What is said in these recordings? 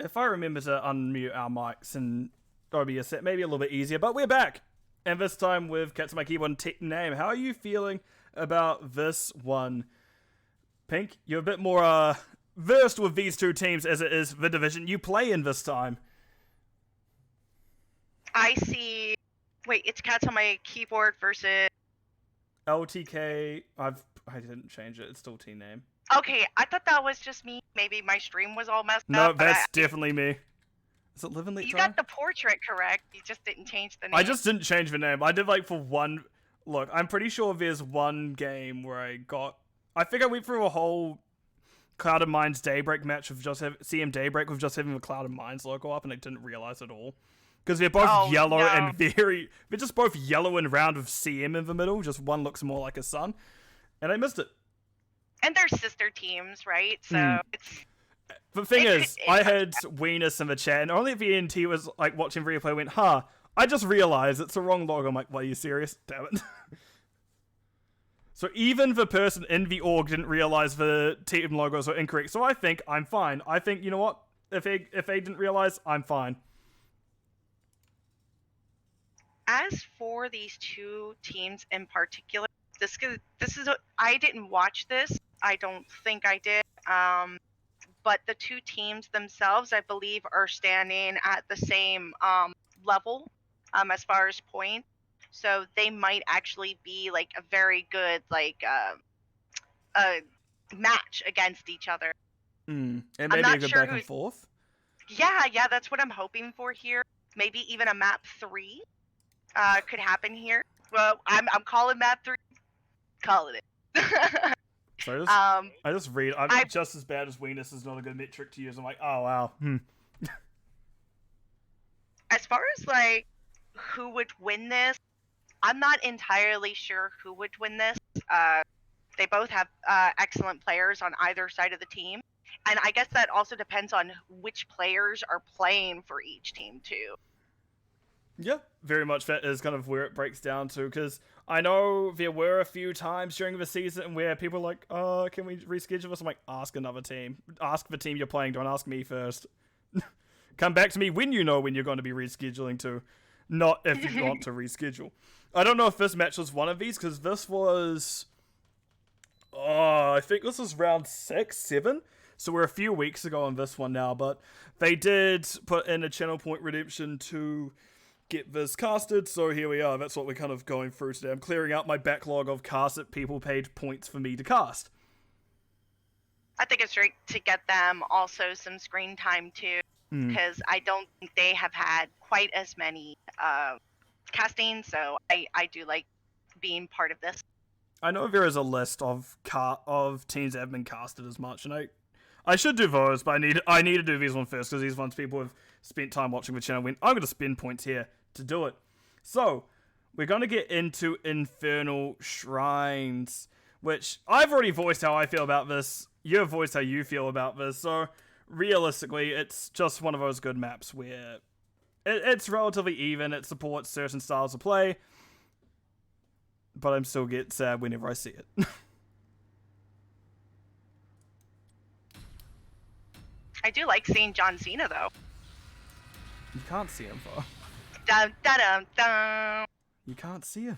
If I remember to unmute our mics and OBS, it may be a little bit easier, but we're back! And this time with Cats on My Keyboard and Tech Name. How are you feeling about this one? Pink, you're a bit more versed with these two teams as it is the division you play in this time. I see... Wait, it's Cats on My Keyboard versus... LTK, I didn't change it, it's still team name. Okay, I thought that was just me. Maybe my stream was all messed up. No, that's definitely me. Is it Live and Let You Die? got the portrait correct, you just didn't change the name. I just didn't change the name. I did like for one... Look, I'm pretty sure there's one game where I think I went through a whole Cloud & Mines Daybreak match with just CM Daybreak with just having the Cloud & Mines logo up, and I didn't realize at all. Because they're both yellow and they're just both yellow and round with CM in the middle. Just one looks more like a sun. And I missed it. And they're sister teams, right? So it's... The thing is, I had Weenus in the chat, and only the ENT was like watching replay went, I just realized it's the wrong logo. I'm like, what, are you serious? Damn it. So even the person in the org didn't realize the team logos were incorrect. So I think I'm fine. I think, you know what? If they didn't realize, I'm fine. As for these two teams in particular, this is I didn't watch this. I don't think I did. But the two teams themselves, I believe, are standing at the same level as far as points. So they might actually be like a very good match against each other. And maybe a good back and forth. Yeah, that's what I'm hoping for here. Maybe even a map 3 could happen here. Well, I'm calling map 3. Calling it. So I just read. I'm just as bad as Weenus is not a good metric to use. I'm like, oh wow. As far as like who would win this, I'm not entirely sure who would win this. They both have excellent players on either side of the team, and I guess that also depends on which players are playing for each team too. Yeah, very much that is kind of where it breaks down to, because I know there were a few times during the season where people were like, oh, can we reschedule this? I'm like, ask another team. Ask the team you're playing, don't ask me first. Come back to me when you know when you're going to be rescheduling to, not if you want to reschedule. I don't know if this match was one of these, because this was... I think this was round 6, 7. So we're a few weeks ago on this one now, but they did put in a channel point redemption to get this casted, so here we are. That's what we're kind of going through today. I'm clearing out my backlog of casts that people paid points for me to cast. I think it's great to get them also some screen time too, because I don't think they have had quite as many casting, so I do like being part of this. I know there is a list of teams that have been casted as much, and I should do those, but I need to do these ones first, because these ones people have spent time watching the channel went, I'm going to spend points here to do it. So, we're going to get into Infernal Shrines, which I've already voiced how I feel about this. You've voiced how you feel about this, so realistically, it's just one of those good maps where it's relatively even, it supports certain styles of play, but I'm still get sad whenever I see it. I do like seeing John Cena though. You can't see him, though. Dun, dun, dun, dun. You can't see him.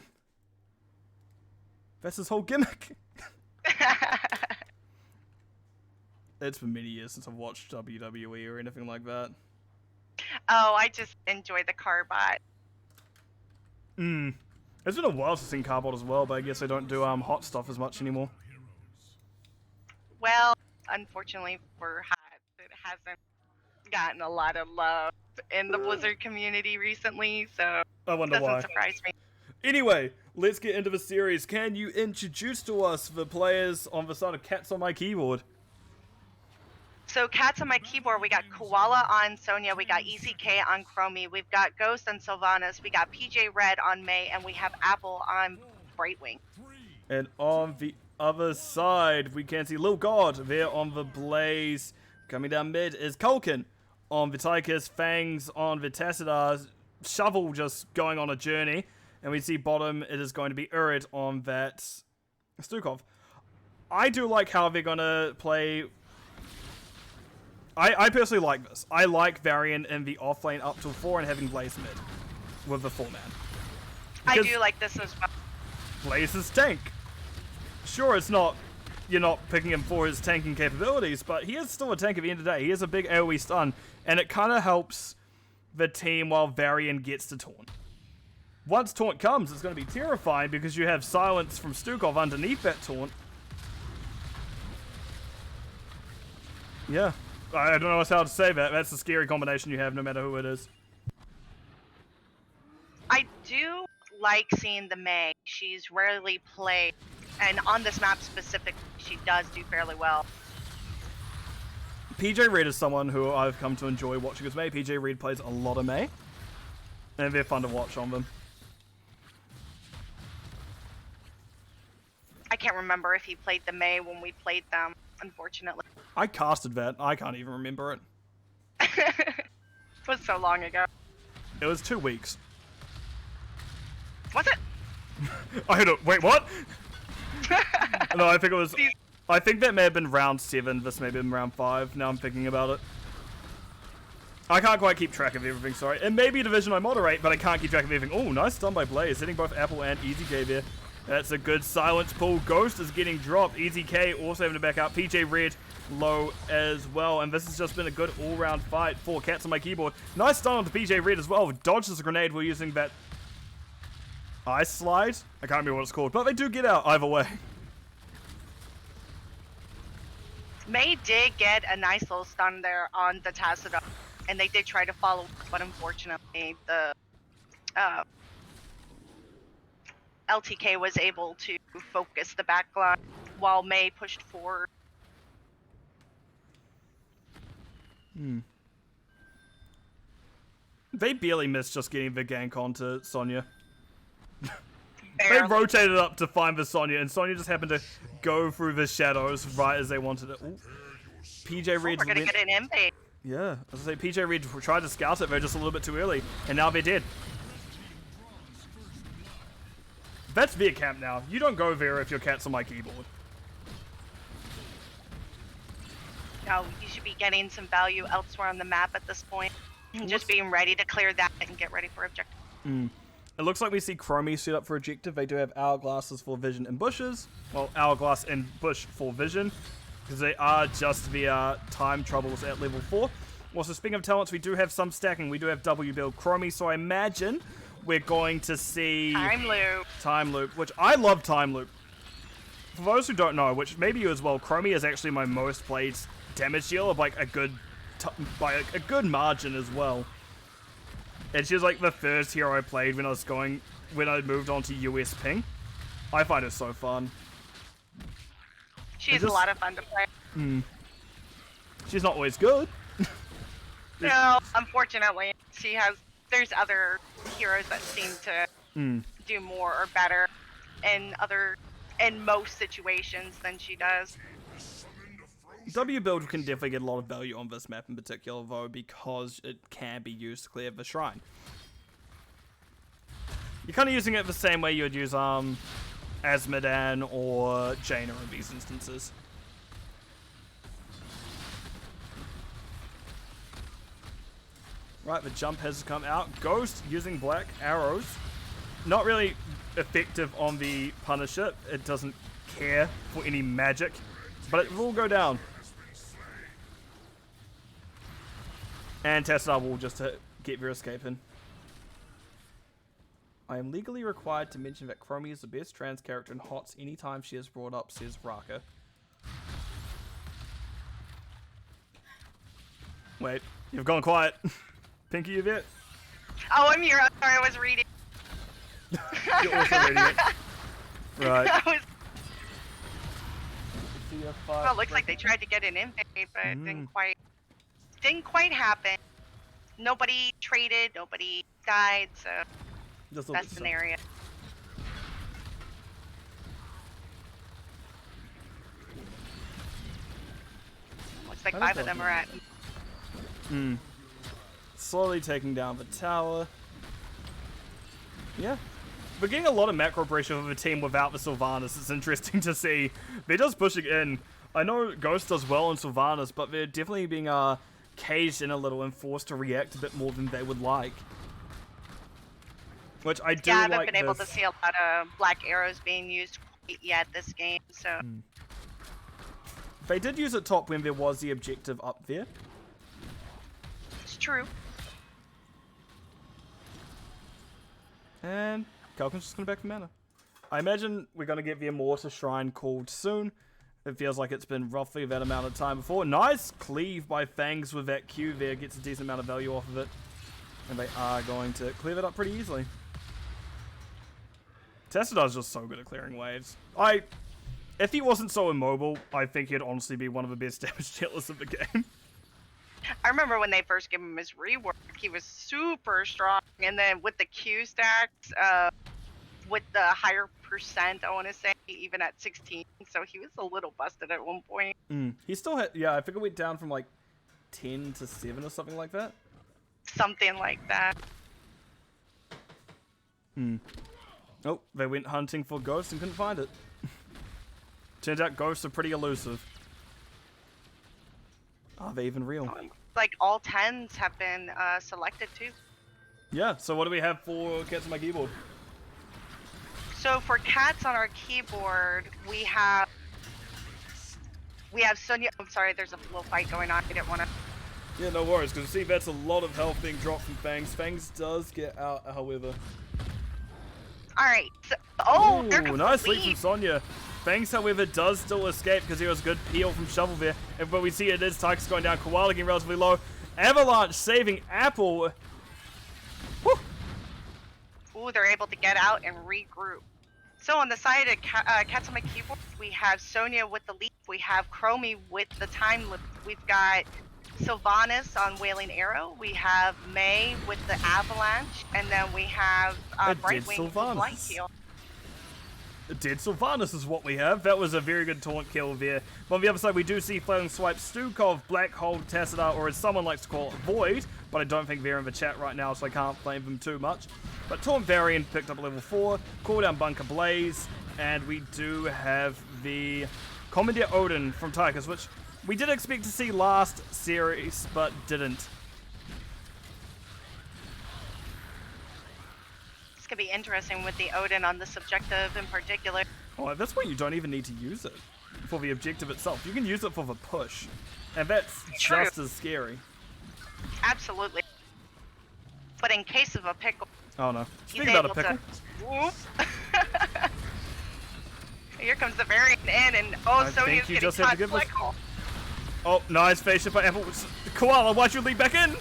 That's his whole gimmick. It's been many years since I've watched WWE or anything like that. Oh, I just enjoy the Carbot. It's been a while since I've seen Carbot as well, but I guess I don't do hot stuff as much anymore. Well, unfortunately for Hot, it hasn't gotten a lot of love in the Blizzard community recently, so I wonder why. Doesn't surprise me. Anyway, let's get into the series. Can you introduce to us the players on the side of Cats on My Keyboard? So Cats on My Keyboard, we got Koala on Sonya, we got ECK on Chromie, we've got Ghost on Sylvanas, we got PJ Red on May, and we have Apple on Brightwing. And on the other side, we can see Lil God there on the Blaze. Coming down mid is Kulkin on Vitikus, Fangs on Vitacidar, Shovel just going on a journey. And we see bottom, it is going to be Urid on that Stukov. I do like how they're going to play I personally like this. I like Varian in the off lane up till 4 and having Blaze mid with the 4-man. I do like this as well. Blaze is tank. Sure, it's not, you're not picking him for his tanking capabilities, but he is still a tank at the end of the day. He has a big AoE stun, and it kind of helps the team while Varian gets to taunt. Once taunt comes, it's going to be terrifying because you have silence from Stukov underneath that taunt. Yeah, I don't know how to say that. That's a scary combination you have no matter who it is. I do like seeing the Mei. She's rarely played, and on this map specifically, she does do fairly well. PJ Reed is someone who I've come to enjoy watching as Mei. PJ Reed plays a lot of Mei, and they're fun to watch on them. I can't remember if he played the Mei when we played them, unfortunately. I casted that. I can't even remember it. It was so long ago. It was 2 weeks. Was it? I heard it. Wait, what? No, I think it was... I think that may have been round 7. This may have been round 5. Now I'm thinking about it. I can't quite keep track of everything, sorry. It may be a division I moderate, but I can't keep track of everything. Oh, nice stun by Blaze. Hitting both Apple and EasyK there. That's a good silence pull. Ghost is getting dropped. EasyK also having to back out. PJ Red low as well. And this has just been a good all-round fight for Cats on my keyboard. Nice stun onto PJ Red as well. Dodges a grenade. We're using that ice slide. I can't remember what it's called, but they do get out either way. Mei did get a nice little stun there on the Tassadar, and they did try to follow, but unfortunately the LTK was able to focus the backline while Mei pushed forward. They barely missed just getting the gank onto Sonya. They Barely. rotated up to find the Sonya, and Sonya just happened to go through the shadows right as they wanted it. Ooh. PJ Reed. We're gonna get an invade. Yeah, as I say, PJ Reed tried to scout it, but just a little bit too early, and now they're dead. That's their camp now. You don't go there if your cat's on my keyboard. No, you should be getting some value elsewhere on the map at this point. Just being ready to clear that and get ready for objective. It looks like we see Chromie set up for objective. They do have Hourglasses for vision and bushes. Well, Hourglass and bush for vision, because they are just the time troubles at level 4. Also, speaking of talents, we do have some stacking. We do have W build Chromie, so I imagine we're going to see Time Loop, which I love Time Loop. For those who don't know, which maybe you as well, Chromie is actually my most played damage dealer of like a good, by a good margin as well. And she's like the first hero I played when I moved on to US ping. I find it so fun. She's a lot of fun to play. She's not always good. No, unfortunately, there's other heroes that seem to do more or better in most situations than she does. W build can definitely get a lot of value on this map in particular, though, because it can be used to clear the shrine. You're kind of using it the same way you would use Azmodan or Jaina in these instances. Right, the jump has come out. Ghost using black arrows. Not really effective on the Punisher. It doesn't care for any magic, but it will go down. And Tesla will just get their escape in. I am legally required to mention that Chromie is the best trans character in HOTS anytime she is brought up, says Raka. Wait, you've gone quiet. Pinky, you there? Oh, I'm here. I'm sorry, I was reading. You're also reading it. Right. Well, it looks like they tried to get an invade, but it didn't quite happen. Nobody traded, nobody died, so that's an area. Looks like 5 of them are at. Slowly taking down the tower. Yeah. We're getting a lot of macro pressure of a team without the Sylvanas. It's interesting to see. They're just pushing in. I know Ghost does well on Sylvanas, but they're definitely being caged in a little and forced to react a bit more than they would like. Which I do like. Yeah, I haven't been able to see a lot of black arrows being used quite yet this game, so. They did use it top when there was the objective up there. It's true. And Calkin's just going back for mana. I imagine we're going to get the Immorta Shrine called soon. It feels like it's been roughly that amount of time before. Nice cleave by Fangs with that Q there. Gets a decent amount of value off of it. And they are going to clear it up pretty easily. Testador's just so good at clearing waves. If he wasn't so immobile, I think he'd honestly be one of the best damage dealers of the game. I remember when they first gave him his rework, he was super strong. And then with the Q stacks, with the higher percent, I want to say, even at 16. So he was a little busted at one point. He still had, yeah, I think it went down from like 10 to 7 or something like that. Something like that. Oh, they went hunting for Ghosts and couldn't find it. Turns out Ghosts are pretty elusive. Are they even real? Like all 10s have been selected too. Yeah, so what do we have for Cats on my keyboard? So for Cats on our keyboard, we have Sonya. I'm sorry, there's a little fight going on. I didn't want to. Yeah, no worries, because see, that's a lot of health being dropped from Fangs. Fangs does get out, however. Alright, so, Ooh, nice leap from Sonya. Fangs, however, does still escape because he was a good peel from Shovel there. But we see it is Tychus going down, Koala getting relatively low. Avalanche saving Apple. Woo. Ooh, they're able to get out and regroup. So on the side of Cats on my keyboard, we have Sonya with the leap. We have Chromie with the time loop. We've got Sylvanas on Wailing Arrow. We have May with the Avalanche. And then we have Brightwing with Light Heal. Dead Sylvanas is what we have. That was a very good taunt kill there. But on the other side, we do see Flailing Swipe, Stukov, Black Hole, Tassadar, or as someone likes to call it, Void. But I don't think they're in the chat right now, so I can't blame them too much. But Taunt Variant picked up level 4, Cooldown Bunker Blaze, and we do have the Commandeer Odin from Tychus, which we did expect to see last series, but didn't. It's going to be interesting with the Odin on the subjective in particular. Oh, at this point you don't even need to use it for the objective itself. You can use it for the push, and that's just as scary. Absolutely. But in case of a pickle... Oh no. Speaking about a pickle. Here comes the variant in, and Sonya's getting caught Black Hole. Oh, nice face shift by Apple. Koala, why'd you leap back in?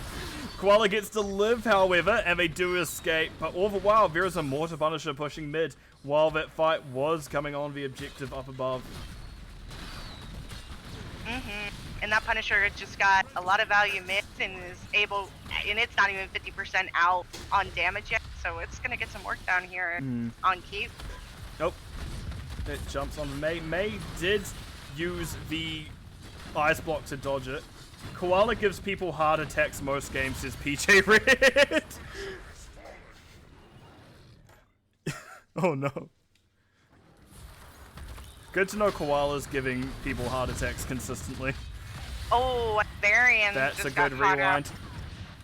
Koala gets to live, however, and they do escape. But all the while, there is a Mortar Punisher pushing mid, while that fight was coming on the objective up above. And that Punisher just got a lot of value mid and is able, and it's not even 50% out on damage yet, so it's going to get some work down here on keep. Nope. It jumps on May. May did use the ice block to dodge it. Koala gives people heart attacks most games, says PJ Red. Oh no. Good to know Koala's giving people heart attacks consistently. Oh, Varian. That's a good rewind.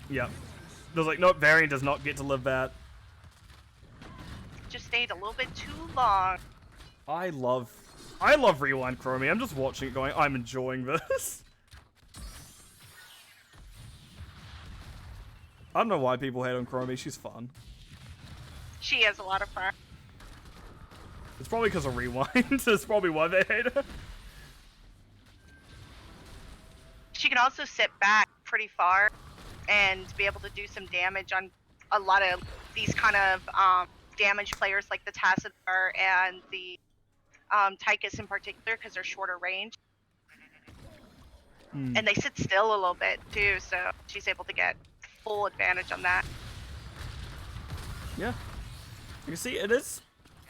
Yep. I was like, nope, Varian does not get to live that. Just stayed a little bit too long. I love Rewind Chromie. I'm just watching it going, I'm enjoying this. I don't know why people hate on Chromie. She's fun. She has a lot of fun. It's probably because of Rewind. That's probably why they hate her. She can also sit back pretty far and be able to do some damage on a lot of these kind of damage players like the Tassadar and the Tychus in particular because they're shorter range. And they sit still a little bit too, so she's able to get full advantage on that. Yeah. You can see it is.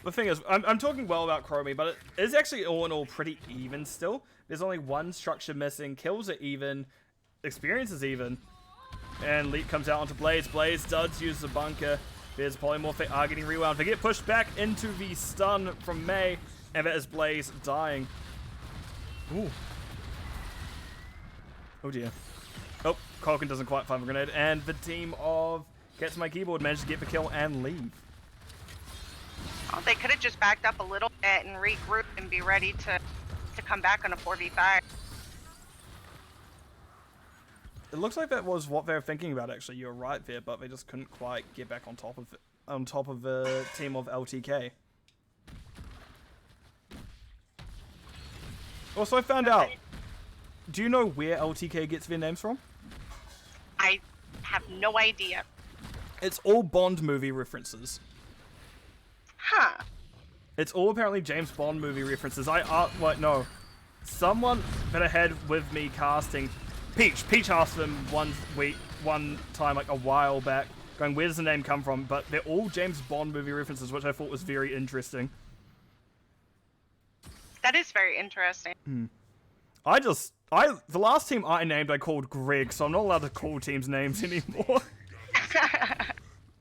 The thing is, I'm talking well about Chromie, but it is actually all in all pretty even still. There's only one structure missing. Kills are even. Experience is even. And Leap comes out onto Blaze. Blaze does use the bunker. There's Polymorph. They are getting rewound. They get pushed back into the stun from May. And that is Blaze dying. Ooh. Oh dear. Oh, Culkin doesn't quite find a grenade, and the team of Gets My Keyboard managed to get the kill and leave. Oh, they could have just backed up a little bit and regrouped and be ready to come back on a 4v5. It looks like that was what they were thinking about, actually. You're right there, but they just couldn't quite get back on top of the team of LTK. Also, I found out. Do you know where LTK gets their names from? I have no idea. It's all Bond movie references. Huh. It's all apparently James Bond movie references. No. Someone that I had with me casting, Peach asked them one time, like a while back, going, where does the name come from? But they're all James Bond movie references, which I thought was very interesting. That is very interesting. The last team I named, I called Greg, so I'm not allowed to call teams' names anymore.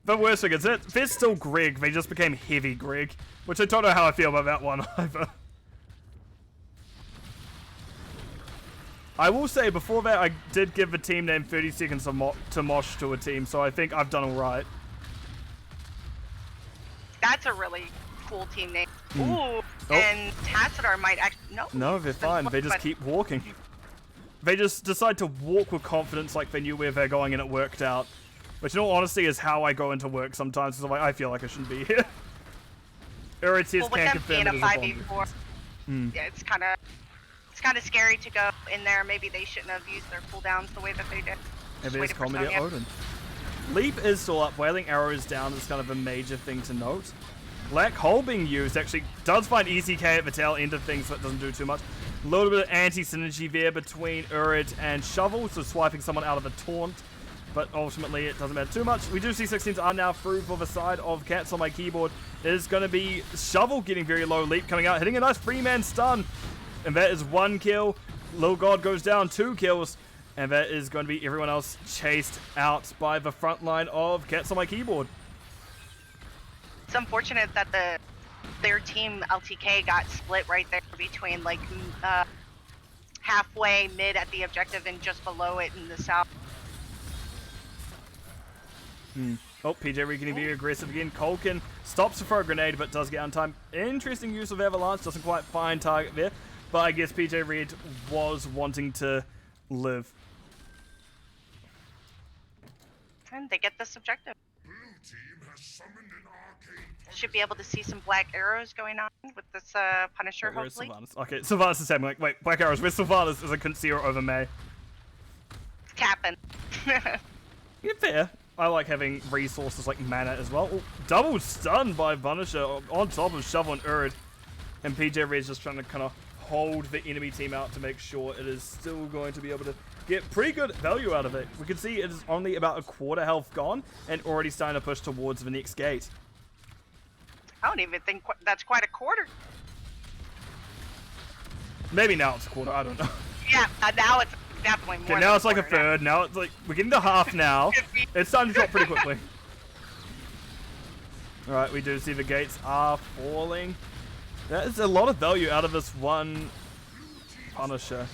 The worst thing is they're still Greg, they just became Heavy Greg, which I don't know how I feel about that one either. I will say, before that, I did give the team name 30 seconds to mosh to a team, so I think I've done alright. That's a really cool team name. Ooh, and Tassadar might actually... No, they're fine. They just keep walking. They just decide to walk with confidence like they knew where they're going and it worked out. Which, in all honesty, is how I go into work sometimes, because I'm like, I feel like I shouldn't be here. Urites can't confirm it as a Bond. Yeah, it's kind of scary to go in there. Maybe they shouldn't have used their cooldowns the way that they did. And there's comedy at Odin. Leap is still up. Wailing Arrow is down is kind of a major thing to note. Black Hole being used actually does find ECK at the tail end of things, so it doesn't do too much. A little bit of anti-synergy there between Urid and Shovel, so swiping someone out of a taunt. But ultimately, it doesn't matter too much. We do see 16s are now through for the side of Cats on My Keyboard. It is going to be Shovel getting very low. Leap coming out, hitting a nice 3-man stun. And that is 1 kill. Lil God goes down, 2 kills. And that is going to be everyone else chased out by the front line of Cats on My Keyboard. It's unfortunate that their team LTK got split right there between like halfway mid at the objective and just below it in the south. Oh, PJ Reed getting very aggressive again. Culkin stops to throw a grenade, but does get on time. Interesting use of Avalanche. Doesn't quite find target there. But I guess PJ Reed was wanting to live. And they get this objective. Should be able to see some black arrows going on with this Punisher, hopefully. Sylvanas? Okay, Sylvanas is saying, like, wait, black arrows. Where's Sylvanas? As I couldn't see her over May. Tapping. Yeah, fair. I like having resources like mana as well. Ooh, double stun by Punisher on top of Shovel and Urid. And PJ Red's just trying to kind of hold the enemy team out to make sure it is still going to be able to get pretty good value out of it. We can see it is only about a quarter health gone and already starting to push towards the next gate. I don't even think that's quite a quarter. Maybe now it's a quarter, I don't know. Yeah, now it's definitely more. Okay, now it's like a third, now it's like, we're getting to half now. It's starting to drop pretty quickly. Alright, we do see the gates are falling. That is a lot of value out of this one Punisher.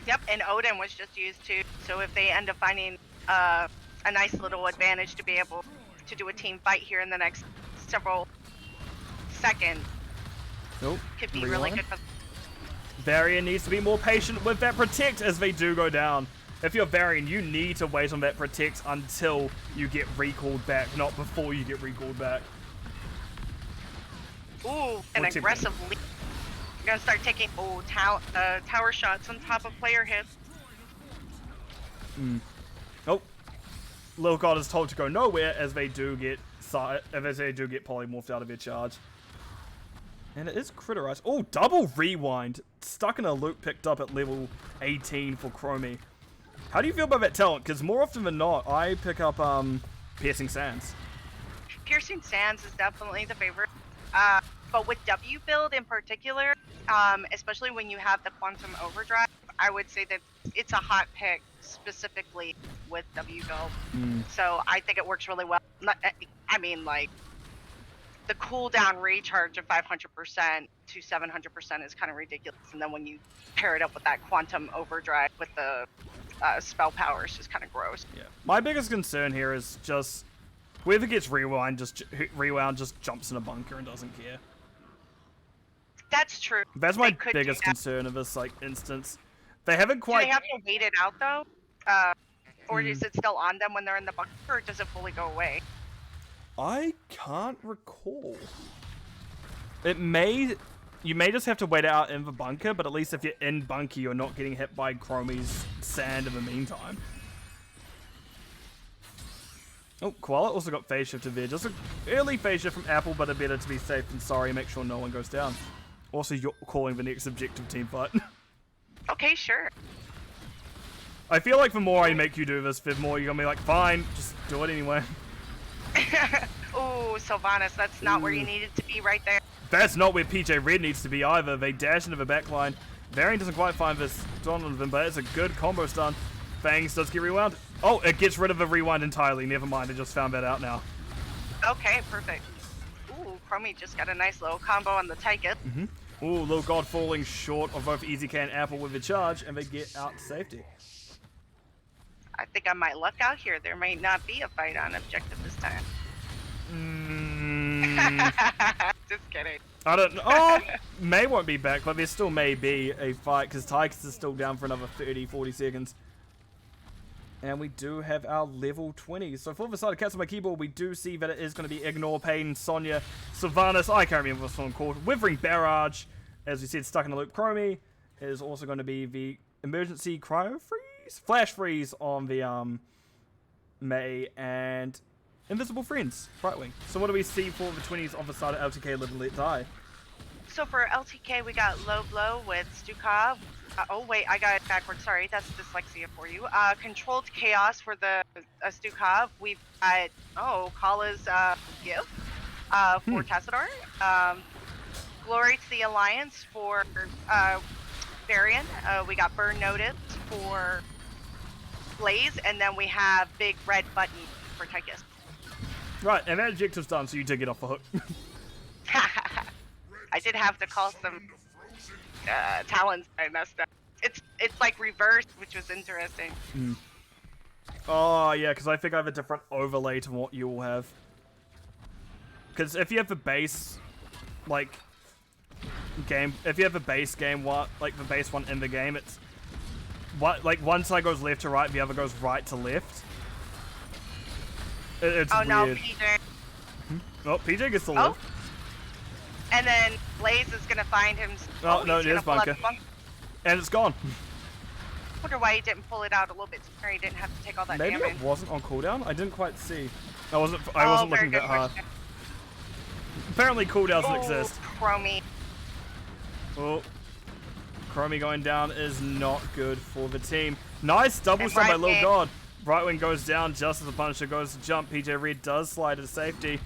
Yep, and Odin was just used too, so if they end up finding a nice little advantage to be able to do a team fight here in the next several seconds, could be really good for them. Varian needs to be more patient with that protect as they do go down. If you're Varian, you need to wait on that protect until you get recalled back, not before you get recalled back. Ooh, an aggressive lead. You're gonna start taking tower shots on top of player hits. Oh, Lil God is told to go nowhere as they do get polymorphed out of their charge. And it is critterized. Oh, double rewind. Stuck in a loop picked up at level 18 for Chromie. How do you feel about that talent? Because more often than not, I pick up Piercing Sands. Piercing Sands is definitely the favorite. But with W build in particular, especially when you have the Quantum Overdrive, I would say that it's a hot pick specifically with W build. So I think it works really well. I mean, like, the cooldown recharge of 500% to 700% is kind of ridiculous. And then when you pair it up with that quantum overdrive with the spell power, it's just kind of gross. Yeah. My biggest concern here is just whoever gets rewound just jumps in a bunker and doesn't care. That's true. That's my biggest concern of this instance. They haven't quite. Do they have to wait it out though, or is it still on them when they're in the bunker, or does it fully go away? I can't recall. You may just have to wait it out in the bunker, but at least if you're in bunker, you're not getting hit by Chromie's sand in the meantime. Oh, Koala also got phase shifted there. Just an early phase shift from Apple, but a better to be safe than sorry. Make sure no one goes down. Also, you're calling the next objective team fight. Okay, sure. I feel like the more I make you do this, the more you're gonna be like, fine, just do it anyway. Ooh, Sylvanas, that's not where you needed to be right there. That's not where PJ Red needs to be either. They dash into the backline. Varian doesn't quite find this Donovan, but it's a good combo stun. Fangs does get rewound. Oh, it gets rid of the rewind entirely. Never mind, I just found that out now. Okay, perfect. Ooh, Chromie just got a nice little combo on the Tychus. Ooh, Little God falling short of both EZK and Apple with the charge, and they get out to safety. I think I might luck out here. There might not be a fight on objective this time. Just kidding. I don't know. Oh, May won't be back, but there still may be a fight because Tychus is still down for another 30-40 seconds. And we do have our level 20. So for the side of Cats on my keyboard, we do see that it is going to be Ignore, Pain, Sonya, Sylvanas. I can't remember what this one called. Withering Barrage. As we said, Stuck in a Loop. Chromie is also going to be the Emergency Cryo Freeze? Flash Freeze on the May, and Invisible Friends, Right Wing. So what do we see for the 20s on the side of LTK Live and Let Die? So for LTK, we got Low Blow with Stukov. Oh wait, I got it backwards. Sorry, that's dyslexia for you. Controlled Chaos for the Stukov. We've got Kala's Gift for Tassadar. Glory to the Alliance for Varian. We got Burn Notice for Blaze, and then we have Big Red Button for Tychus. Right, and that objective's done, so you did get off the hook. I did have to call some talents I messed up. It's like reversed, which was interesting. Oh, yeah, because I think I have a different overlay to what you will have. Because if you have the base, game, if you have the base game, the base one in the game, it's one side goes left to right, the other goes right to left. It's weird. No, PJ. Oh, PJ gets the lift. And then Blaze is gonna find him. Oh, no, it is bunker. And it's gone. I wonder why he didn't pull it out a little bit sooner. He didn't have to take all that damage. Maybe it wasn't on cooldown? I didn't quite see. I wasn't looking that hard. Apparently cooldown doesn't exist. Chromie. Oh. Chromie going down is not good for the team. Nice double stun by Little God. Right Wing goes down just as the Punisher goes to jump. PJ Red does slide to safety.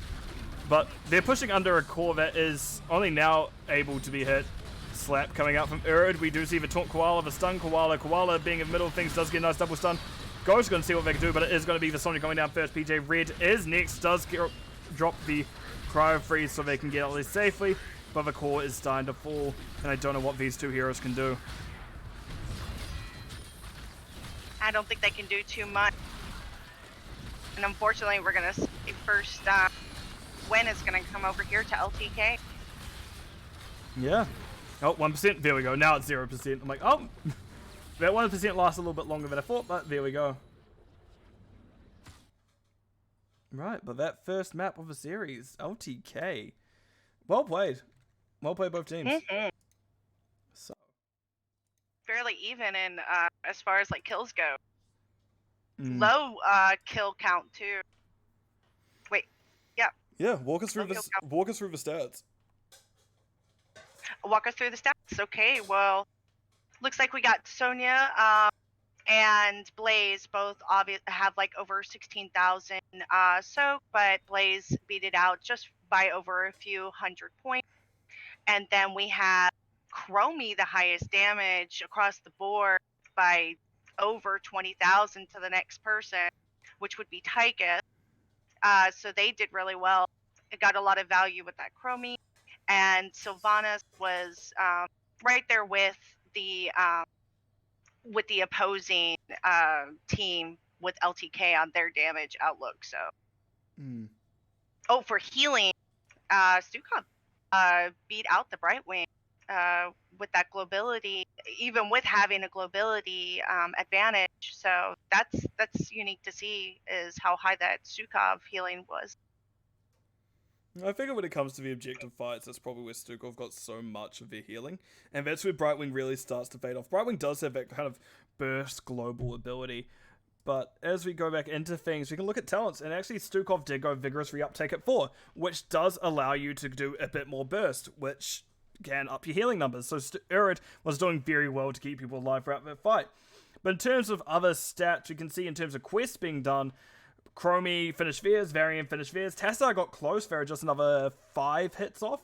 But they're pushing under a core that is only now able to be hit. Slap coming out from Urd. We do see the taunt Koala, the stun Koala. Koala being in the middle of things does get a nice double stun. Ghost going to see what they can do, but it is going to be the Sonic going down first. PJ Red is next. Does drop the Cryo Freeze so they can get out there safely. But the core is starting to fall, and I don't know what these two heroes can do. I don't think they can do too much. And unfortunately, we're going to see first Gwen is going to come over here to LTK. Yeah. Oh, 1%. There we go. Now it's 0%. I'm like, oh. That 1% lasts a little bit longer than I thought, but there we go. Right, but that first map of the series, LTK. Well played. Well played, both teams. So. Fairly even in as far as kills go. Low kill count too. Wait, yeah. Yeah, walk us through the stats. Walk us through the stats. Okay, well, looks like we got Sonya and Blaze both have over 16,000 soak, but Blaze beat it out just by over a few hundred points. And then we have Chromie, the highest damage across the board by over 20,000 to the next person, which would be Tychus. So they did really well. it got a lot of value with that Chromie, and Sylvanas was right there with the opposing team with LTK on their damage outlook. So, for healing, Stukov beat out the Brightwing with that globability, even with having a globability advantage. So that's unique to see, is how high that Stukov healing was. I figure when it comes to the objective fights, that's probably where Stukov got so much of their healing, and that's where Brightwing really starts to fade off. Brightwing does have that kind of burst global ability, but as we go back into things, we can look at talents, and actually Stukov did go Vigorous Reuptake at 4, which does allow you to do a bit more burst, which can up your healing numbers. So Urid was doing very well to keep people alive throughout that fight. But in terms of other stats, you can see in terms of quests being done, Chromie finished theirs, Varian finished theirs, Tassar got close, there were just another 5 hits off,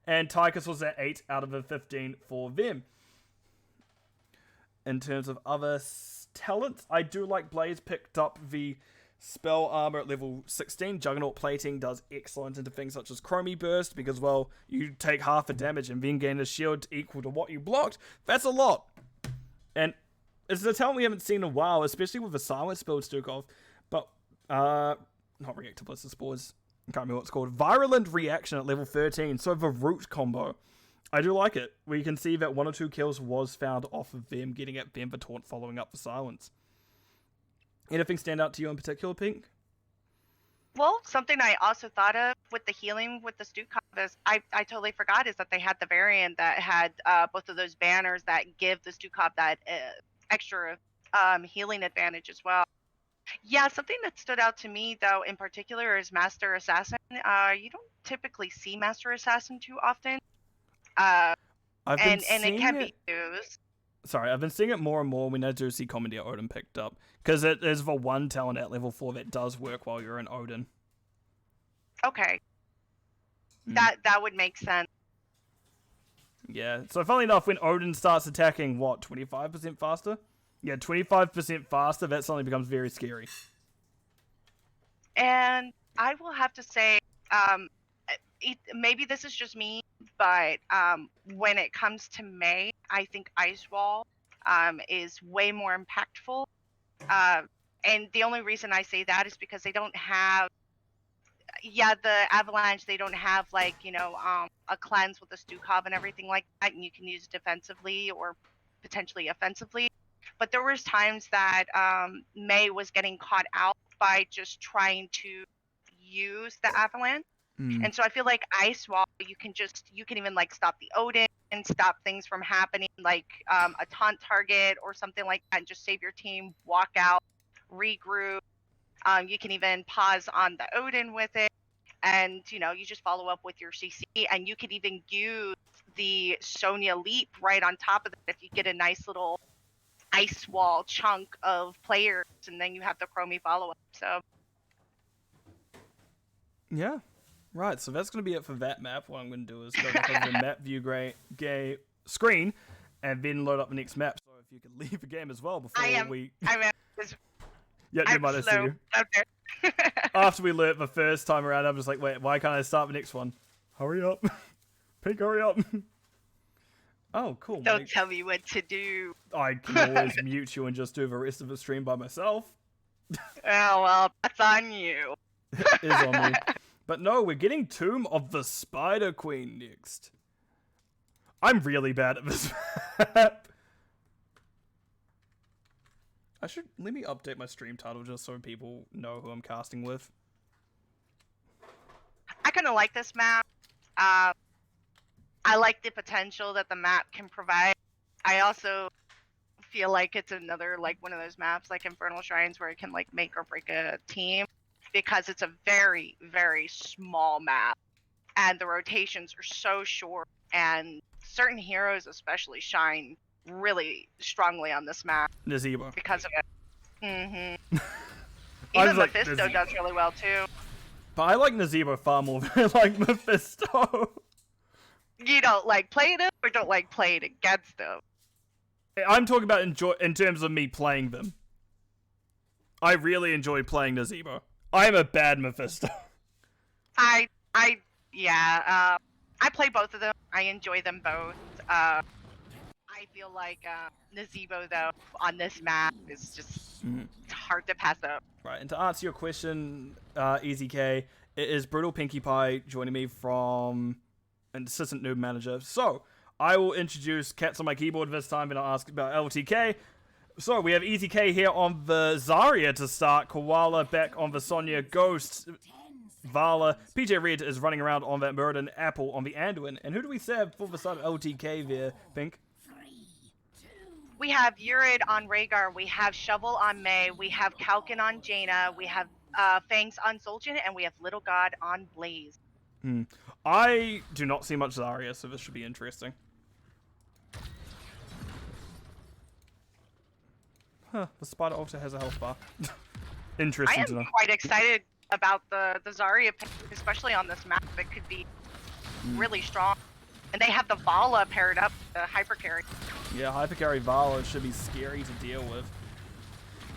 and Tychus was at 8 out of the 15 for them. In terms of other talents, I do like Blaze picked up the spell armor at level 16. Juggernaut plating does excellent into things such as Chromie burst, because, well, you take half the damage and then gain a shield equal to what you blocked. That's a lot. And it's a talent we haven't seen in a while, especially with the silence build Stukov. But, not reactive blister spores. I can't remember what it's called. Virulent reaction at level 13. So the root combo. I do like it. We can see that 1 or 2 kills was found off of them getting at them for taunt following up the silence. Anything stand out to you in particular, Pink? Well, something I also thought of with the healing with the Stukov is I totally forgot is that they had the variant that had both of those banners that give the Stukov that extra healing advantage as well. Yeah, something that stood out to me though in particular is Master Assassin. You don't typically see Master Assassin too often, and it can be used. Sorry, I've been seeing it more and more when I do see Commandeer Odin picked up. Because it is the one talent at level 4 that does work while you're in Odin. Okay. That would make sense. Yeah, so funnily enough, when Odin starts attacking, 25% faster? Yeah, 25% faster, that suddenly becomes very scary. And I will have to say, maybe this is just me, but when it comes to Mei, I think Ice Wall is way more impactful. And the only reason I say that is because they don't have, the Avalanche, they don't have a cleanse with a Stukov and everything like that, and you can use it defensively or potentially offensively. But there was times that Mei was getting caught out by just trying to use the Avalanche. And so I feel like Ice Wall, you can even stop the Odin and stop things from happening, like a taunt target or something like that, and just save your team, walk out, regroup. You can even pause on the Odin with it, and you just follow up with your CC, and you could even use the Sonya Leap right on top of it if you get a nice little Ice Wall chunk of players, and then you have the Chromie follow up. So yeah. Right, so that's going to be it for that map. What I'm going to do is go back over the map view gay screen and then load up the next map. So if you could leave the game as well before I'm you might have seen you. Okay. After we learnt the first time around, I'm just like, wait, why can't I start the next one? Hurry up. Pink, hurry up. Oh, cool. Don't tell me what to do. I can always mute you and just do the rest of the stream by myself. Oh, well, that's on you. It is on me. But no, we're getting Tomb of the Spider Queen next. I'm really bad at this map. Let me update my stream title just so people know who I'm casting with. I kind of like this map. I like the potential that the map can provide. I also feel like it's another, one of those maps like Infernal Shrines where it can, make or break a team. Because it's a very, very small map, and the rotations are so short, and certain heroes especially shine really strongly on this map. Nazebo. Because of it. Even Mephisto does really well too. But I like Nazebo far more than I like Mephisto. You don't like playing them or don't like playing against them? I'm talking about in terms of me playing them. I really enjoy playing Nazebo. I am a bad Mephisto. I I play both of them. I enjoy them both. I feel like Nazebo though on this map is just it's hard to pass up. Right, and to answer your question, Easy K, it is Brutal Pinkie Pie joining me from an assistant noob manager. So I will introduce Cats on my keyboard this time, and I'll ask about LTK. So we have Easy K here on the Zarya to start, Koala back on the Sonya, Ghost, Vala, PJ Red is running around on that Muradin, Apple on the Anduin. And who do we have for the side of LTK there, Pink? We have Urid on Rhaegar, we have Shovel on Mei, we have Kalkin on Jaina, we have Fangs on Zul'jin, and we have Little God on Blaze. I do not see much Zarya, so this should be interesting. Huh, the Spider also has a health bar. Interesting to know. I am quite excited about the Zarya pick, especially on this map. It could be really strong. And they have the Vala paired up, the hyper carry. Yeah, hyper carry Vala should be scary to deal with.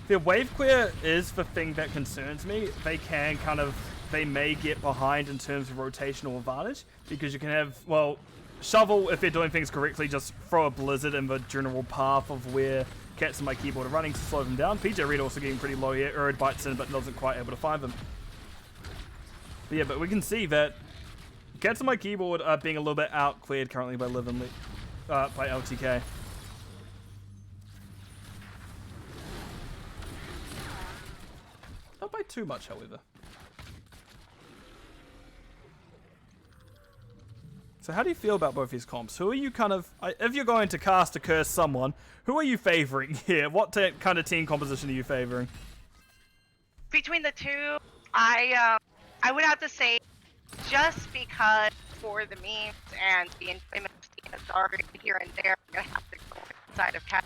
Their wave clear is the thing that concerns me. They may get behind in terms of rotational advantage, because you can have, well, Shovel, if they're doing things correctly, just throw a Blizzard in the general path of where Cats on my keyboard are running to slow them down. PJ Red also getting pretty low here. Urid bites in, but doesn't quite able to find them. But yeah, but we can see that Cats on my keyboard are being a little bit outcleared currently by by LTK. Not by too much, however. So how do you feel about both these comps? Who are you if you're going to cast a curse someone, who are you favoring here? What kind of team composition are you favoring? Between the two, I would have to say, just because for the memes and the enjoyment of Zarya here and there, I'm gonna have to go inside of Cat.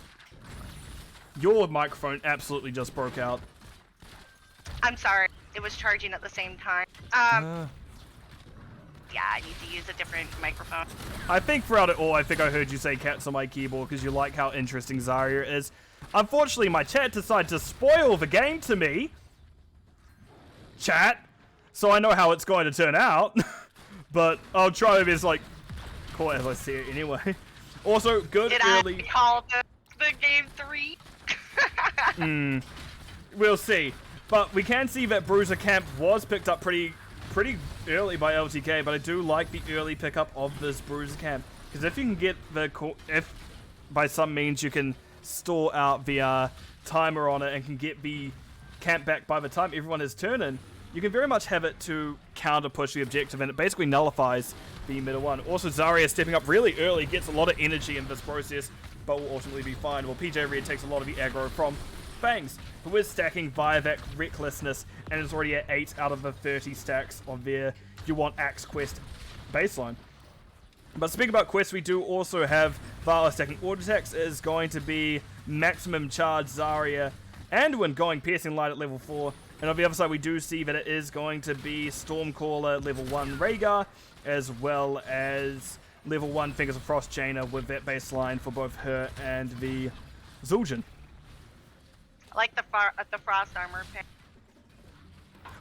Your microphone absolutely just broke out. I'm sorry, it was charging at the same time. Yeah, I need to use a different microphone. I think throughout it all, I heard you say Cats on my keyboard because you like how interesting Zarya is. Unfortunately, my chat decided to spoil the game to me. Chat. So I know how it's going to turn out. But I'll try to be call it as I see it anyway. Also, good early... Did I call the game 3? We'll see. But we can see that Bruiser Camp was picked up pretty early by LTK, but I do like the early pickup of this Bruiser Camp, because if you can get if by some means you can store out the timer on it and can get the camp back by the time everyone is turning, you can very much have it to counter push the objective, and it basically nullifies the middle one. Also, Zarya stepping up really early, gets a lot of energy in this process, but will ultimately be fine. Well, PJ Red takes a lot of the aggro from Fangs, who is stacking via that recklessness and is already at 8 out of the 30 stacks of their You Want Axe quest baseline. But speaking about quests, we do also have Vala stacking auto attacks. It is going to be maximum charge Zarya, and when going piercing light at level 4. And on the other side, we do see that it is going to be Stormcaller level 1 Rhaegar, as well as level 1 Fingers of Frost Jaina with that baseline for both her and the Zul'jin. I like the frost armor pick.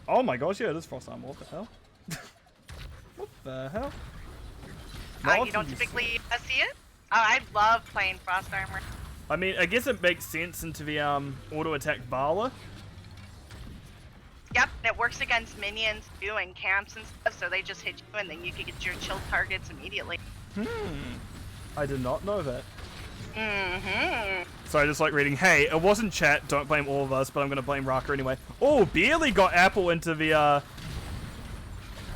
Oh my gosh, yeah, it is frost armor. What the hell? What the hell? You don't typically see it? Oh, I love playing frost armor. I mean, I guess it makes sense into the auto attack Vala. Yep, it works against minions too and camps and stuff, so they just hit you and then you can get your chill targets immediately. I did not know that. So I just like reading, hey, it wasn't chat, don't blame all of us, but I'm going to blame Raka anyway. Oh, barely got Apple into the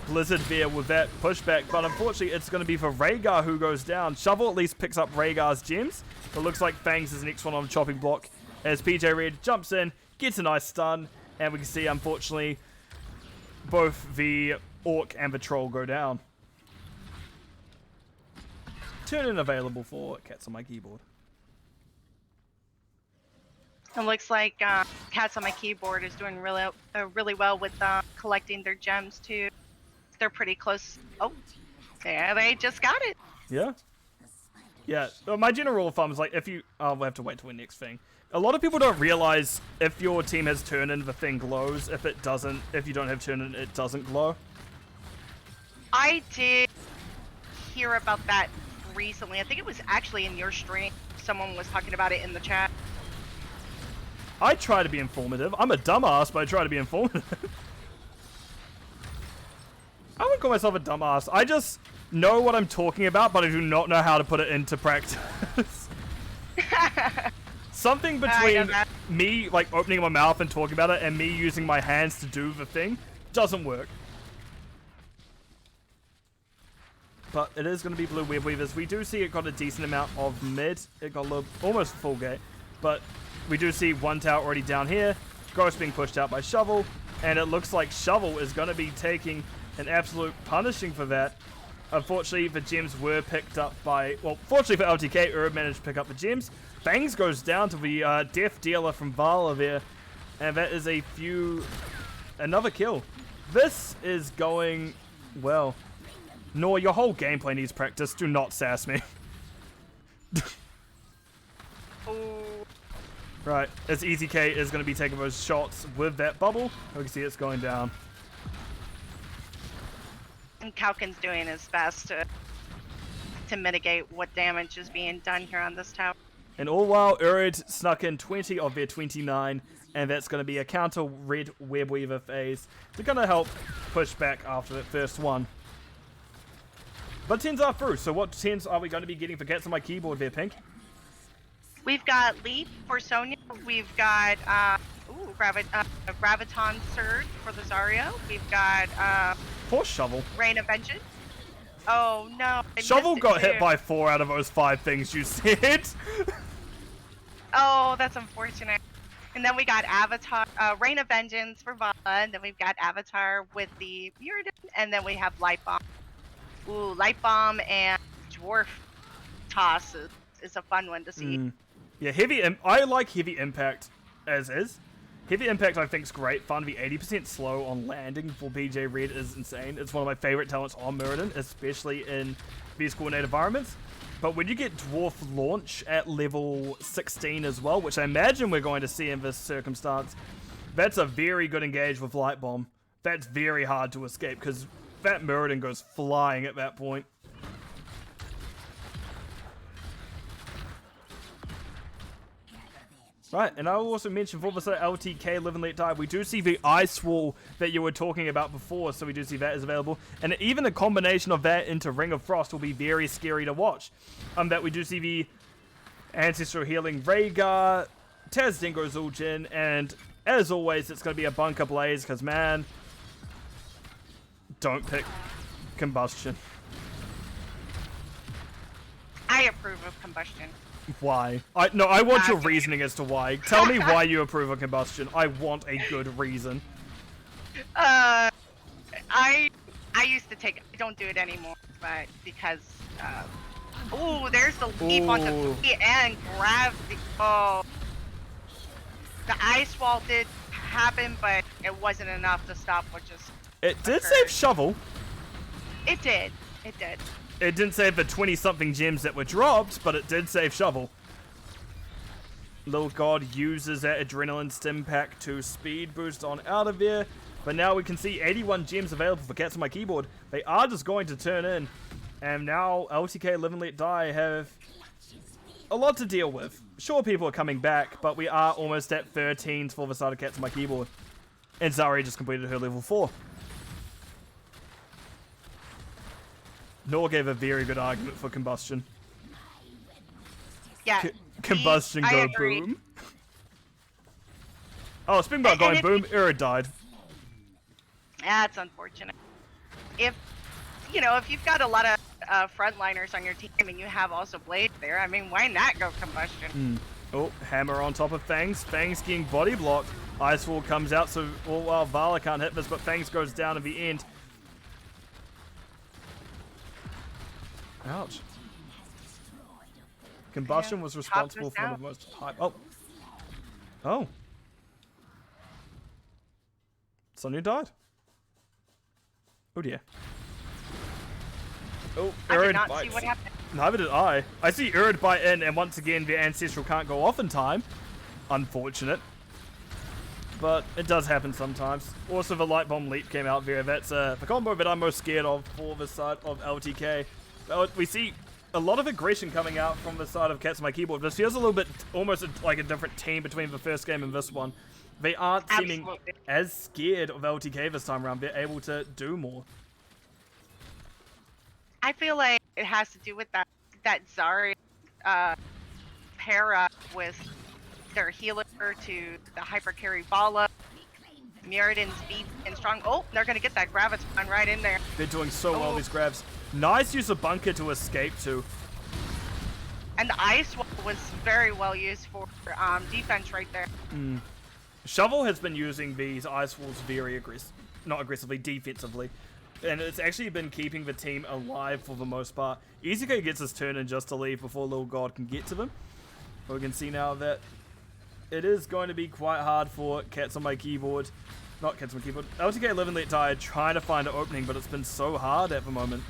Blizzard there with that pushback, but unfortunately it's going to be for Rhaegar who goes down. Shovel at least picks up Rhaegar's gems, but looks like Fangs is the next one on the chopping block as PJ Red jumps in, gets a nice stun, and we can see unfortunately both the Orc and the Troll go down. Turn in available for Cats on my keyboard. It looks like Cats on my keyboard is doing really well with collecting their gems too. They're pretty close. Oh, yeah, they just got it. Yeah. Yeah. My general rule of thumb is we'll have to wait till the next thing. A lot of people don't realize if your team has turn in, the thing glows. If you don't have turn in, it doesn't glow. I did hear about that recently. I think it was actually in your stream. Someone was talking about it in the chat. I try to be informative. I'm a dumbass, but I try to be informative. I wouldn't call myself a dumbass. I just know what I'm talking about, but I do not know how to put it into practice. Something between me like opening my mouth and talking about it and me using my hands to do the thing doesn't work. But it is going to be blue web weavers. We do see it got a decent amount of mid. It got a little, almost full gate. But we do see one tower already down here. Ghost being pushed out by Shovel. And it looks like Shovel is going to be taking an absolute punishing for that. Unfortunately, the gems were picked up by... Well, fortunately for LTK, Urd managed to pick up the gems. Bangs goes down to the death dealer from Vala there. And that is another kill. This is going well. Nor your whole gameplay needs practice. Do not sass me. Right, as EZK is going to be taking those shots with that bubble. We can see it's going down. And Kalkin's doing his best to mitigate what damage is being done here on this tower. And all while Urd snuck in 20 of their 29, and that's going to be a counter red web weaver phase. They're going to help push back after that first one. But 10s are through, so what 10s are we going to be getting for Cats on my keyboard there, Pink? We've got Leap for Sonya. We've got Graviton Surge for the Zarya. We've got Poor Shovel. Rain of Vengeance. Oh no. Shovel got hit by 4 out of those 5 things you said. Oh, that's unfortunate. And then we got Avatar, Rain of Vengeance for Vala, and then we've got Avatar with the Muradin, and then we have Light Bomb. Ooh, Light Bomb and Dwarf Toss is a fun one to see. Yeah, I like Heavy Impact as is. Heavy Impact I think is great. Fun to be 80% slow on landing for PJ Red is insane. It's one of my favorite talents on Muradin, especially in these coordinated environments. But when you get Dwarf Launch at level 16 as well, which I imagine we're going to see in this circumstance, that's a very good engage with Light Bomb. That's very hard to escape because that Muradin goes flying at that point. Right, and I will also mention for this LTK Live and Let Die, we do see the Ice Wall that you were talking about before, so we do see that is available. And even a combination of that into Ring of Frost will be very scary to watch. That we do see the Ancestral Healing Rhaegar, Taz Dingo Zul'jin, and as always, it's going to be a Bunker Blaze, because man, don't pick Combustion. I approve of Combustion. Why? I want your reasoning as to why. Tell me why you approve of Combustion. I want a good reason. I used to take it. I don't do it anymore, but because oh, there's the leap on the feet and gravity. Oh, the ice wall did happen, but it wasn't enough to stop what just It did save Shovel. It did. It did. It didn't save the 20-something gems that were dropped, but it did save Shovel. Little God uses that Adrenaline Stim Pack to speed boost on out of there. But now we can see 81 gems available for Cats on my keyboard. They are just going to turn in. And now LTK Live and Let Die have a lot to deal with. Sure, people are coming back, but we are almost at 13s for the side of Cats on my keyboard. And Zarya just completed her level 4. Nor gave a very good argument for Combustion. Yeah. Combustion go boom. Oh, speaking about going boom, Urd died. That's unfortunate. If you've got a lot of frontliners on your team and you have also Blade there, I mean, why not go Combustion? Oh, Hammer on top of Fangs. Fangs getting body blocked. Ice Wall comes out, so all while Vala can't hit this, but Fangs goes down at the end. Ouch. Combustion was responsible for the most hype. Oh. Sonya died. Oh dear. Oh, I did not bites. see what happened. Neither did I. I see Urd bite in, and once again, the Ancestral can't go off in time. Unfortunate. but it does happen sometimes. Also, the Light Bomb Leap came out there. That's the combo that I'm most scared of for the side of LTK. But we see a lot of aggression coming out from the side of Cats on My Keyboard. This feels a little bit almost like a different team between the first game and this one. They aren't seeming as scared of LTK this time around. They're able to do more. I feel like it has to do with that Zarya pair up with their healer to the hyper carry Bala. Muradin's beat and strong. Oh, they're gonna get that Graviton right in there. They're doing so well, these grabs. Nice use of bunker to escape to. And the ice wall was very well used for defense right there. Shovel has been using these ice walls very not aggressively, defensively. And it's actually been keeping the team alive for the most part. EZK gets his turn in just to leave before Little God can get to them. But we can see now that it is going to be quite hard for Cats on My Keyboard. Not Cats on My Keyboard. LTK Live and Let Die trying to find an opening, but it's been so hard at the moment.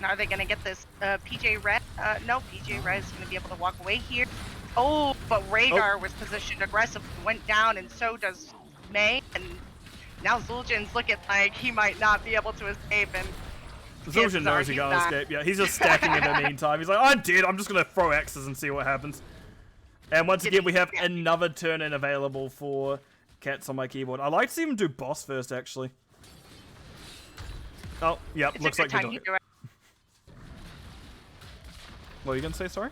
Now are they going to get this PJ Red? No, PJ Red is going to be able to walk away here. Oh, but Rhaegar was positioned aggressively, went down, and so does May. And now Zul'jin's looking like he might not be able to escape. And Zul'jin knows he can't escape. Yeah, he's just stacking in the meantime. He's like, I'm dead. I'm just going to throw axes and see what happens. And once again, we have another turn in available for Cats on My Keyboard. I like to see him do boss first, actually. Oh, yeah, looks like they're doing it. What are you going to say, sorry?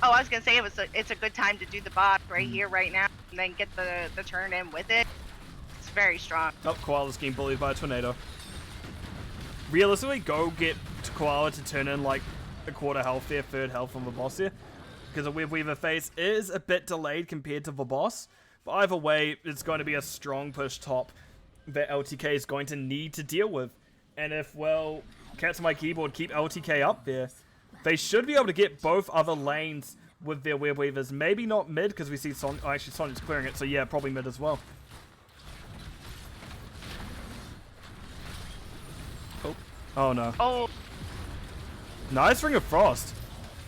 Oh, I was going to say it's a good time to do the bot right here, right now, and then get the turn in with it. It's very strong. Oh, Koala's getting bullied by a tornado. Realistically, go get Koala to turn in like a quarter health there, third health on the boss here. Because the Web Weaver phase is a bit delayed compared to the boss. But either way, it's going to be a strong push top that LTK is going to need to deal with. And if, well, Cats on My Keyboard keep LTK up there, they should be able to get both other lanes with their Web Weavers. Maybe not mid, because we see Son. Oh, actually, Sonya's clearing it, so yeah, probably mid as well. Oh no. Oh. Nice Ring of Frost.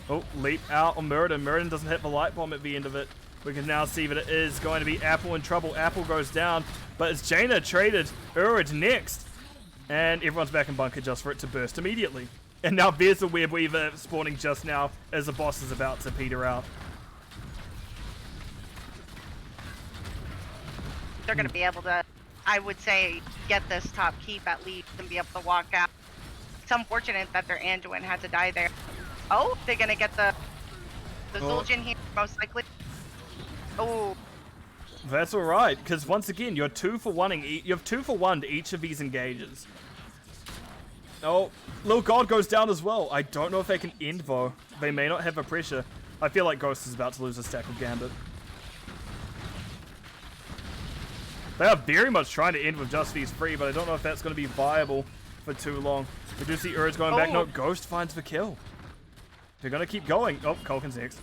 Oh, leap out on Muradin. Muradin doesn't hit the light bomb at the end of it. We can now see that it is going to be Apple in trouble. Apple goes down, but it's Jaina traded Urid next. And everyone's back in bunker just for it to burst immediately. And now there's a Web Weaver spawning just now as the boss is about to peter out. They're going to be able to, I would say, get this top keep at least and be able to walk out. It's unfortunate that their Anduin had to die there. Oh, they're going to get the Zul'jin here, most likely. Oh. That's alright, because once again, you're 2 for 1. You have 2 for 1 to each of these engages. Oh, Little God goes down as well. I don't know if they can end, though. They may not have the pressure. I feel like Ghost is about to lose a stack of Gambit. They are very much trying to end with just these 3, but I don't know if that's going to be viable for too long. We do see Urid's going back. No, Ghost finds the kill. They're going to keep going. Oh, Kulkin's next.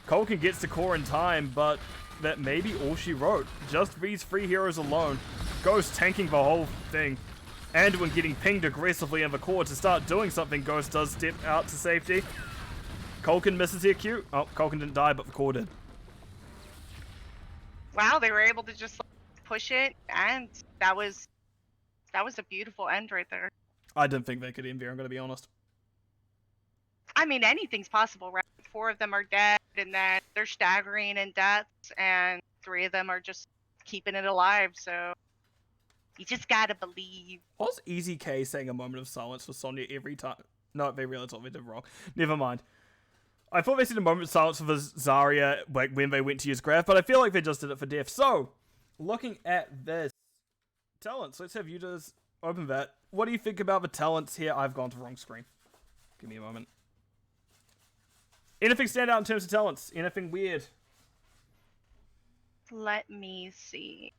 Kulkin gets to core in time, but that may be all she wrote. Just these 3 heroes alone. Ghost tanking the whole thing. Anduin getting pinged aggressively in the core to start doing something. Ghost does step out to safety. Kulkin misses their Q. Oh, Kulkin didn't die, but the core did. Wow, they were able to just push it, and that was a beautiful end right there. I didn't think they could end there, I'm going to be honest. I mean, anything's possible, right? 4 of them are dead, and then they're staggering in deaths, and 3 of them are just keeping it alive, so you just gotta believe. What was EZK saying a moment of silence for Sonya every time? No, they realized what they did wrong. Never mind. I thought they said a moment of silence for Zarya like when they went to use Graph, but I feel like they just did it for Death. So, looking at this talents, let's have you just open that. What do you think about the talents here? I've gone to the wrong screen. Give me a moment. Anything stand out in terms of talents? Anything weird? Let me see.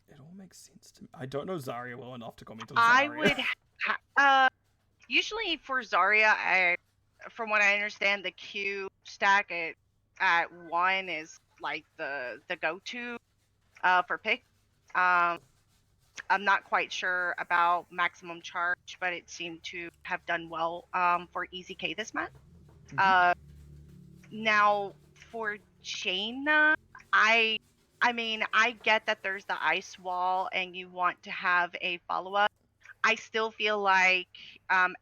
It all makes sense to me. I don't know Zarya well enough to comment on Zarya. I would usually for Zarya, from what I understand, the Q stack at 1 is like the go-to for pick. I'm not quite sure about maximum charge, but it seemed to have done well for EZK this match. Now for Jaina, I I mean, I get that there's the ice wall and you want to have a follow up. I still feel like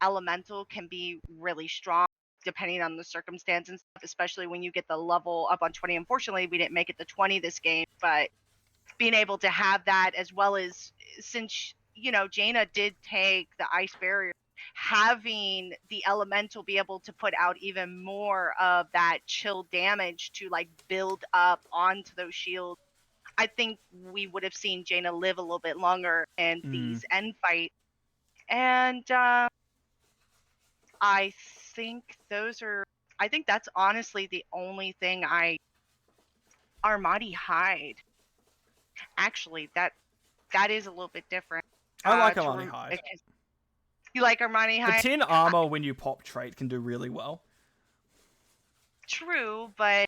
elemental can be really strong depending on the circumstance and stuff, especially when you get the level up on 20. Unfortunately, we didn't make it to 20 this game, but being able to have that, as well as, since Jaina did take the ice barrier, having the elemental be able to put out even more of that chill damage to like build up onto those shields, I think we would have seen Jaina live a little bit longer in these end fights. And I think that's honestly the only thing Armadi hide. Actually, that is a little bit different. I like Armani Hide. You like Armani Hide? The 10 armor when you pop trait can do really well. True, but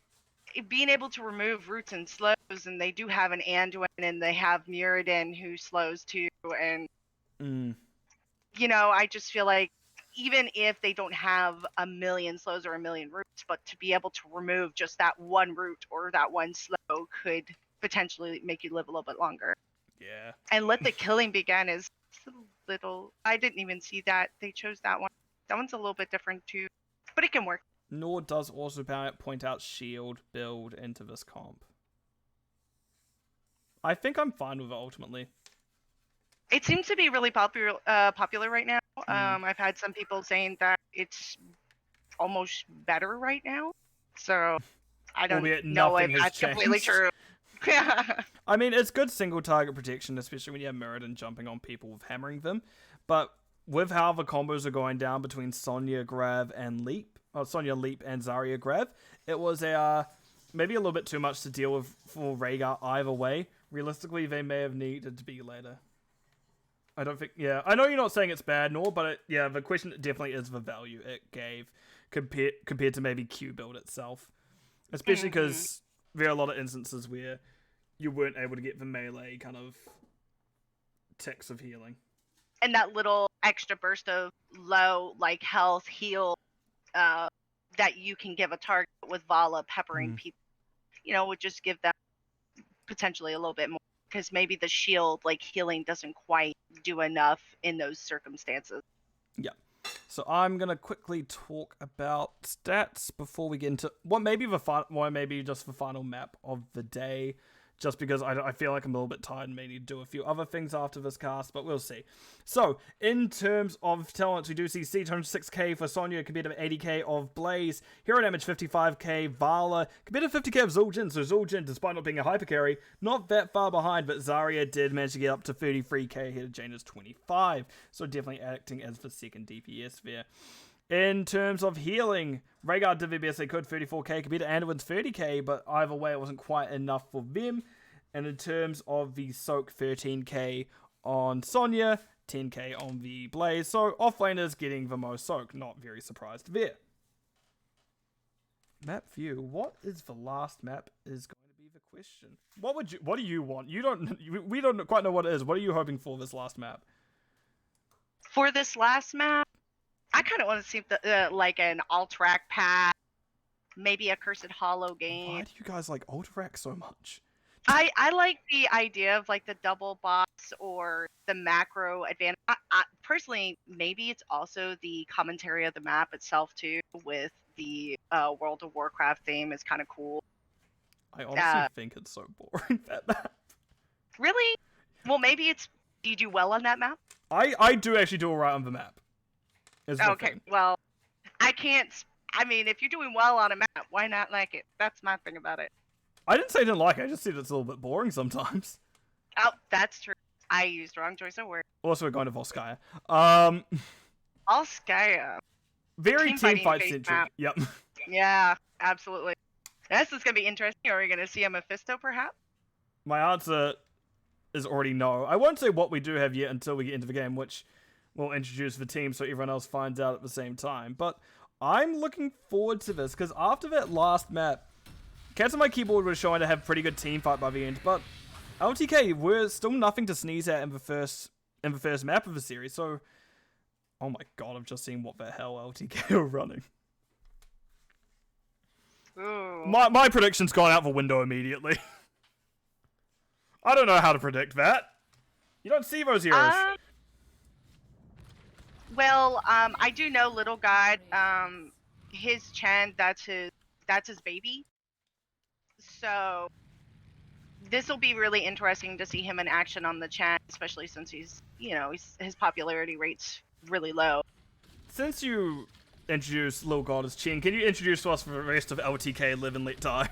being able to remove roots and slows, and they do have an Anduin, and they have Muradin who slows too, and I just feel like even if they don't have a million slows or a million roots, but to be able to remove just that one root or that one slow could potentially make you live a little bit longer. Yeah. And let the killing begin is a little. I didn't even see that they chose that one. That one's a little bit different too, but it can work. Nor does also point out shield build into this comp. I think I'm fine with it ultimately. It seems to be really popular right now. I've had some people saying that it's almost better right now. So I don't know if that's completely true. I mean, it's good single target protection, especially when you have Muradin jumping on people with hammering them. But with how the combos are going down between Sonya, Grav, and Leap, Sonya, Leap, and Zarya, Grav, it was maybe a little bit too much to deal with for Rhaegar either way. Realistically, they may have needed to be later. I don't think, I know you're not saying it's bad, but the question definitely is the value it gave compared to maybe Q build itself. Especially because there are a lot of instances where you weren't able to get the melee kind of ticks of healing. And that little extra burst of low, like, health heal that you can give a target with Vala peppering people, would just give them potentially a little bit more. Because maybe the shield, like, healing doesn't quite do enough in those circumstances. Yeah. So I'm gonna quickly talk about stats before we get into maybe just the final map of the day. Just because I feel like I'm a little bit tired and may need to do a few other things after this cast, but we'll see. So, in terms of talents, we do see Siege 106k for Sonya compared to 80k of Blaze, Hero Damage 55k, Vala compared to 50k of Zul'jin, so Zul'jin, despite not being a hyper carry, not that far behind, but Zarya did manage to get up to 33k ahead of Jaina's 25, so definitely acting as the second DPS there. In terms of healing, Rhaegar did the best they could, 34k compared to Anduin's 30k, but either way it wasn't quite enough for them. And in terms of the soak, 13k on Sonya, 10k on the Blaze, so offlaners getting the most soak, not very surprised there. Map view, what is the last map is going to be the question. What do you want? We don't quite know what it is. What are you hoping for this last map? For this last map, I kind of want to see like an Alterac path, maybe a Cursed Hollow game. Why do you guys like Alterac so much? I like the idea of like the double boss or the macro advantage. Personally, maybe it's also the commentary of the map itself too, with the World of Warcraft theme is kind of cool. I honestly think it's so boring, that map. Really? Well, maybe do you do well on that map? I do actually do alright on the map. Okay, well, if you're doing well on a map, why not like it? That's my thing about it. I didn't say I didn't like it, I just said it's a little bit boring sometimes. Oh, that's true. I used the wrong choice of word. Also, we're going to Volskaya. Volskaya. Very team fight centric. Yep. Yeah, absolutely. This is going to be interesting. Are we going to see a Mephisto, perhaps? My answer is already no. I won't say what we do have yet until we get into the game, which we'll introduce the team so everyone else finds out at the same time. But I'm looking forward to this, because after that last map, Cats on my keyboard was showing to have pretty good team fight by the end, but LTK were still nothing to sneeze at in the first map of the series, so oh my god, I've just seen what the hell LTK are running. Ooh. My prediction's gone out the window immediately. I don't know how to predict that. You don't see those heroes. Well, I do know Little God. His Chen, that's his baby. So this will be really interesting to see him in action on the Chen, especially since he's his popularity rate's really low. Since you introduced Little God as Chen, can you introduce to us the rest of LTK Live and Let Die?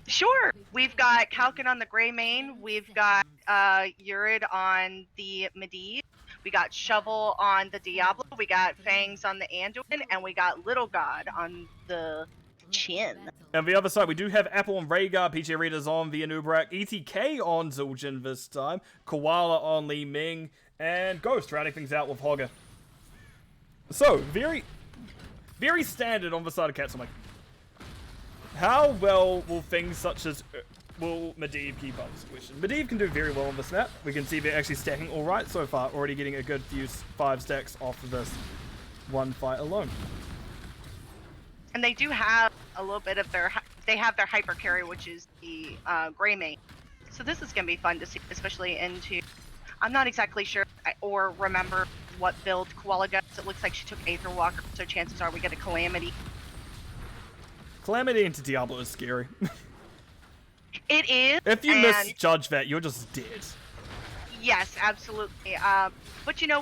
Sure. We've got Kalkin on the Grey Mane. We've got Urid on the Medivh. We got Shovel on the Diablo. We got Fangs on the Anduin, and we got Little God on the Chen. And the other side, we do have Apple on Rhaegar, PJ Readers on the Anubrak, ETK on Zul'jin this time, Koala on Li Ming, and Ghost rounding things out with Hogger. So, very standard on the side of Katsumaki. How well will things such as will Medivh keep up? Is the question. Medivh can do very well on this map. We can see they're actually stacking all right so far, already getting a good few 5 stacks off of this one fight alone. And they do have a little bit of their hyper carry, which is the Grey Mane. So this is gonna be fun to see, especially into. I'm not exactly sure or remember what build Koala does. It looks like she took Aether Walker, so chances are we get a Calamity. Calamity into Diablo is scary. It is. If you misjudge that, you're just dead. Yes, absolutely. But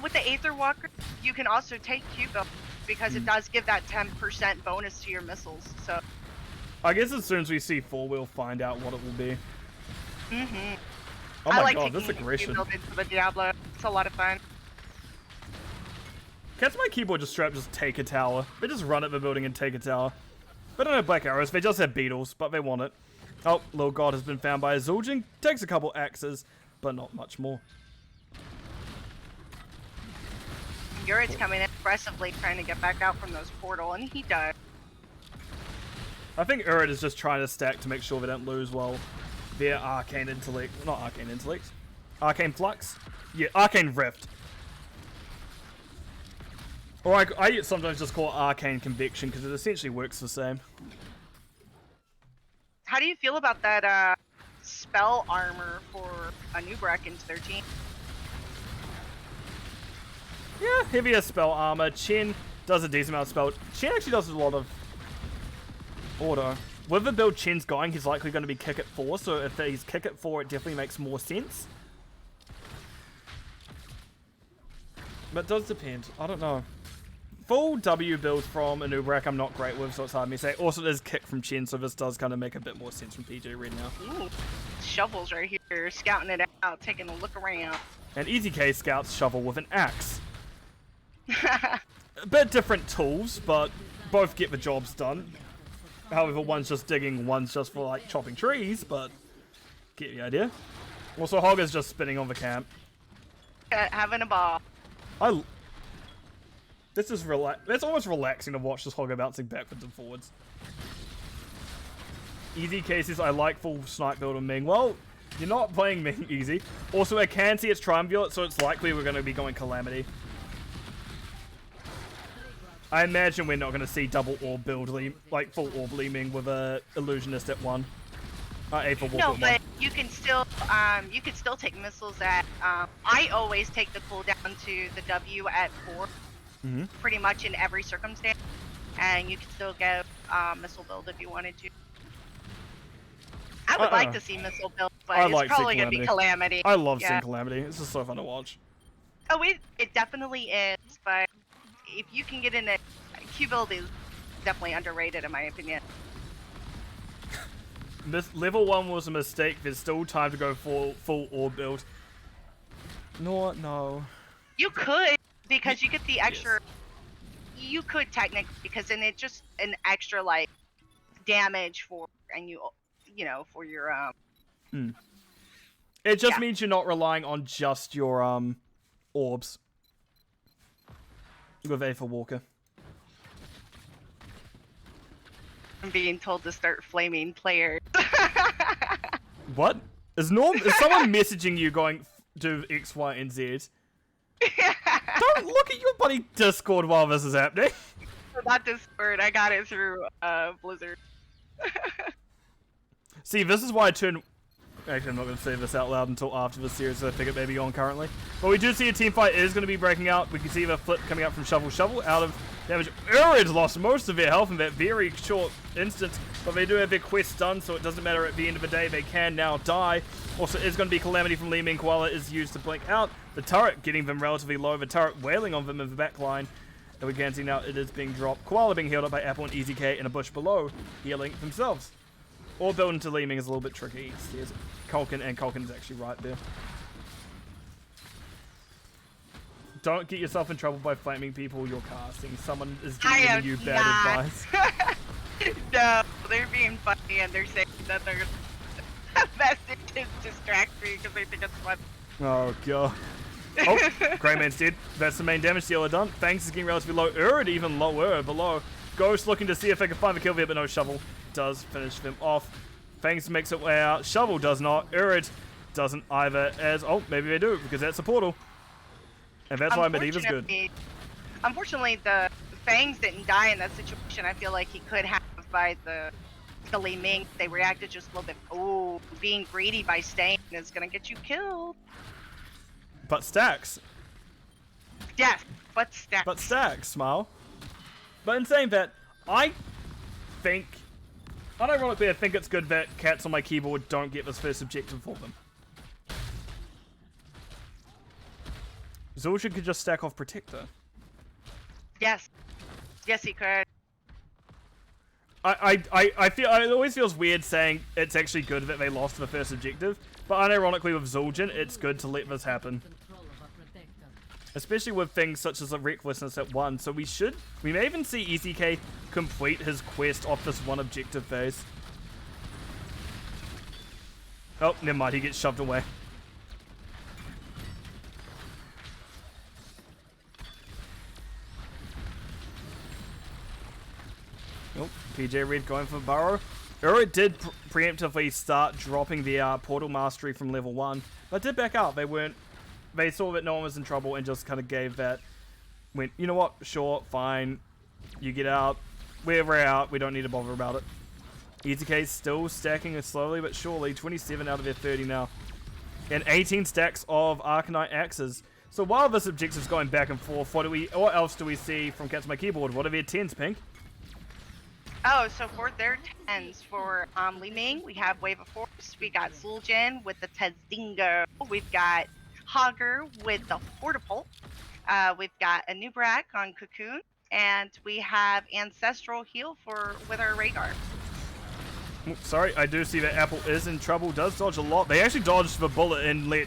with the Aether Walker, you can also take Q-Build because it does give that 10% bonus to your missiles. So. I guess as soon as we see 4, we'll find out what it will be. Mm-hmm. Oh my god, this aggression. Q-Build into the Diablo. It's a lot of fun. Catch my keyboard just straight up just take a tower. They just run at the building and take a tower. They don't have black arrows, they just have beetles, but they want it. Oh, Little God has been found by a Zul'jin. Takes a couple axes, but not much more. Urid's coming in aggressively trying to get back out from those portal, and he does. I think Urid is just trying to stack to make sure they don't lose well via Arcane Intellect. Not Arcane Intellect. Arcane Flux? Yeah, Arcane Rift. Or I sometimes just call it Arcane Conviction because it essentially works the same. How do you feel about that spell armor for Anubrak into their team? Yeah, heavier spell armor. Chen does a decent amount of spell. Chen actually does a lot of auto. With the build Chen's going, he's likely going to be kick at 4, so if he's kick at 4, it definitely makes more sense. But it does depend. I don't know. Full W build from Anubrak I'm not great with, so it's hard for me to say. Also, there's kick from Chen, so this does kind of make a bit more sense from PJ Red now. Ooh, Shovel's right here, scouting it out, taking a look around. And ETK scouts Shovel with an axe. A bit different tools, but both get the jobs done. However, one's just digging, one's just for like chopping trees, but get the idea. Also, Hogger's just spinning on the camp. Having a ball. This is it's almost relaxing to watch this Hogger bouncing backwards and forwards. Easy cases, I like full snipe build on Ming. Well, you're not playing Ming easy. Also, I can see it's Triumvirate, so it's likely we're going to be going Calamity. I imagine we're not going to see double orb build, like full orb Ming with a Illusionist at 1. A for no, but you can still take missiles at. I always take the cooldown to the W at 4. Mm-hmm. Pretty much in every circumstance, and you can still go missile build if you wanted to. I would like to see missile build, but it's probably going to be Calamity. I love seeing Calamity. It's just so fun to watch. Oh, it definitely is, but if you can get in it, Q build is definitely underrated in my opinion. Level 1 was a mistake. There's still time to go full orb build. No. You could. Because you get the extra, you could technically, because then it's just an extra like damage for, and for your It just means you're not relying on just your orbs. With A for Walker. I'm being told to start flaming players. What? Is someone messaging you going do X, Y, and Z? Don't look at your buddy Discord while this is happening. Not Discord, I got it through Blizzard. See, this is why I turn... Actually, I'm not going to say this out loud until after the series, so I think it may be on currently. But we do see a team fight is going to be breaking out. We can see the flip coming out from Shovel. Shovel out of damage. Urid lost most of their health in that very short instance, but they do have their quest done, so it doesn't matter at the end of the day. They can now die. Also, is going to be Calamity from Li Ming. Koala is used to blink out. The turret getting them relatively low. The turret wailing on them in the back line. And we can see now it is being dropped. Koala being healed up by Apple and EZK in a bush below, healing themselves. Or building to Li Ming is a little bit tricky. There's Kulkin, and Kulkin is actually right there. Don't get yourself in trouble by flaming people you're casting. Someone is giving you bad advice. No, they're being funny and they're saying that they're message is distract me because they think it's fun. Oh god. Oh, Greyman's dead. That's the main damage dealer done. Fangs is getting relatively low. Urid even lower below. Ghost looking to see if they can find the kill there, but no, Shovel does finish them off. Fangs makes it way out. Shovel does not. Urid doesn't either, as... Oh, maybe they do, because that's a portal. And that's why Medivh is good. Unfortunately, the Fangs didn't die in that situation. I feel like he could have by the Li Ming. They reacted just a little bit. Oh, being greedy by staying is going to get you killed. But stacks. Yes, but stacks. But stacks, Smile. But in saying that, I think... Unironically, I think it's good that cats on my keyboard don't get this first objective for them. Zul'jin could just stack off Protector. Yes. Yes, he could. I feel it always feels weird saying it's actually good that they lost the first objective, but unironically with Zul'jin, it's good to let this happen. Especially with things such as a recklessness at 1, so we may even see EZK complete his quest off this one objective phase. Oh, never mind, he gets shoved away. Oh, PJ Red going for Burrow. Urid did preemptively start dropping the portal mastery from level 1, but did back out. They saw that no one was in trouble and just kind of gave that. Went, you know what? Sure, fine. You get out. We're out. We don't need to bother about it. EZK's still stacking it slowly but surely. 27 out of their 30 now. And 18 stacks of Arcanite axes. So while this objective's going back and forth, what else do we see from Cats on My Keyboard? What are their 10s, Pink? Oh, so for their 10s, for Li Ming, we have Wave of Force. We got Zul'jin with the Tezdingo. We've got Hogger with the Fortipult. We've got a PiNkblAcKoUt on Cocoon, and we have Ancestral Heal with our Rhaegar. Sorry, I do see that Apple is in trouble. Does dodge a lot. They actually dodged the bullet and let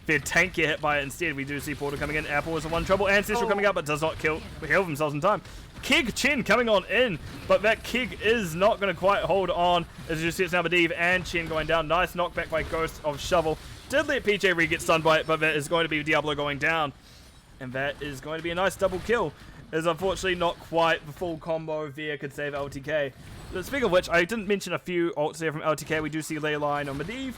their tank get hit by it instead. We do see Portal coming in. Apple is in one trouble. Ancestral coming up, but does not kill themselves in time. Kig Chen coming on in, but that Kig is not going to quite hold on. As you see, it's now Medivh and Chen going down. Nice knockback by Ghost of Shovel. Did let PJ Reed get stunned by it, but that is going to be Diablo going down. And that is going to be a nice double kill. Is unfortunately not quite the full combo via could save LTK. But speaking of which, I didn't mention a few ults there from LTK. We do see Leyline on Medivh,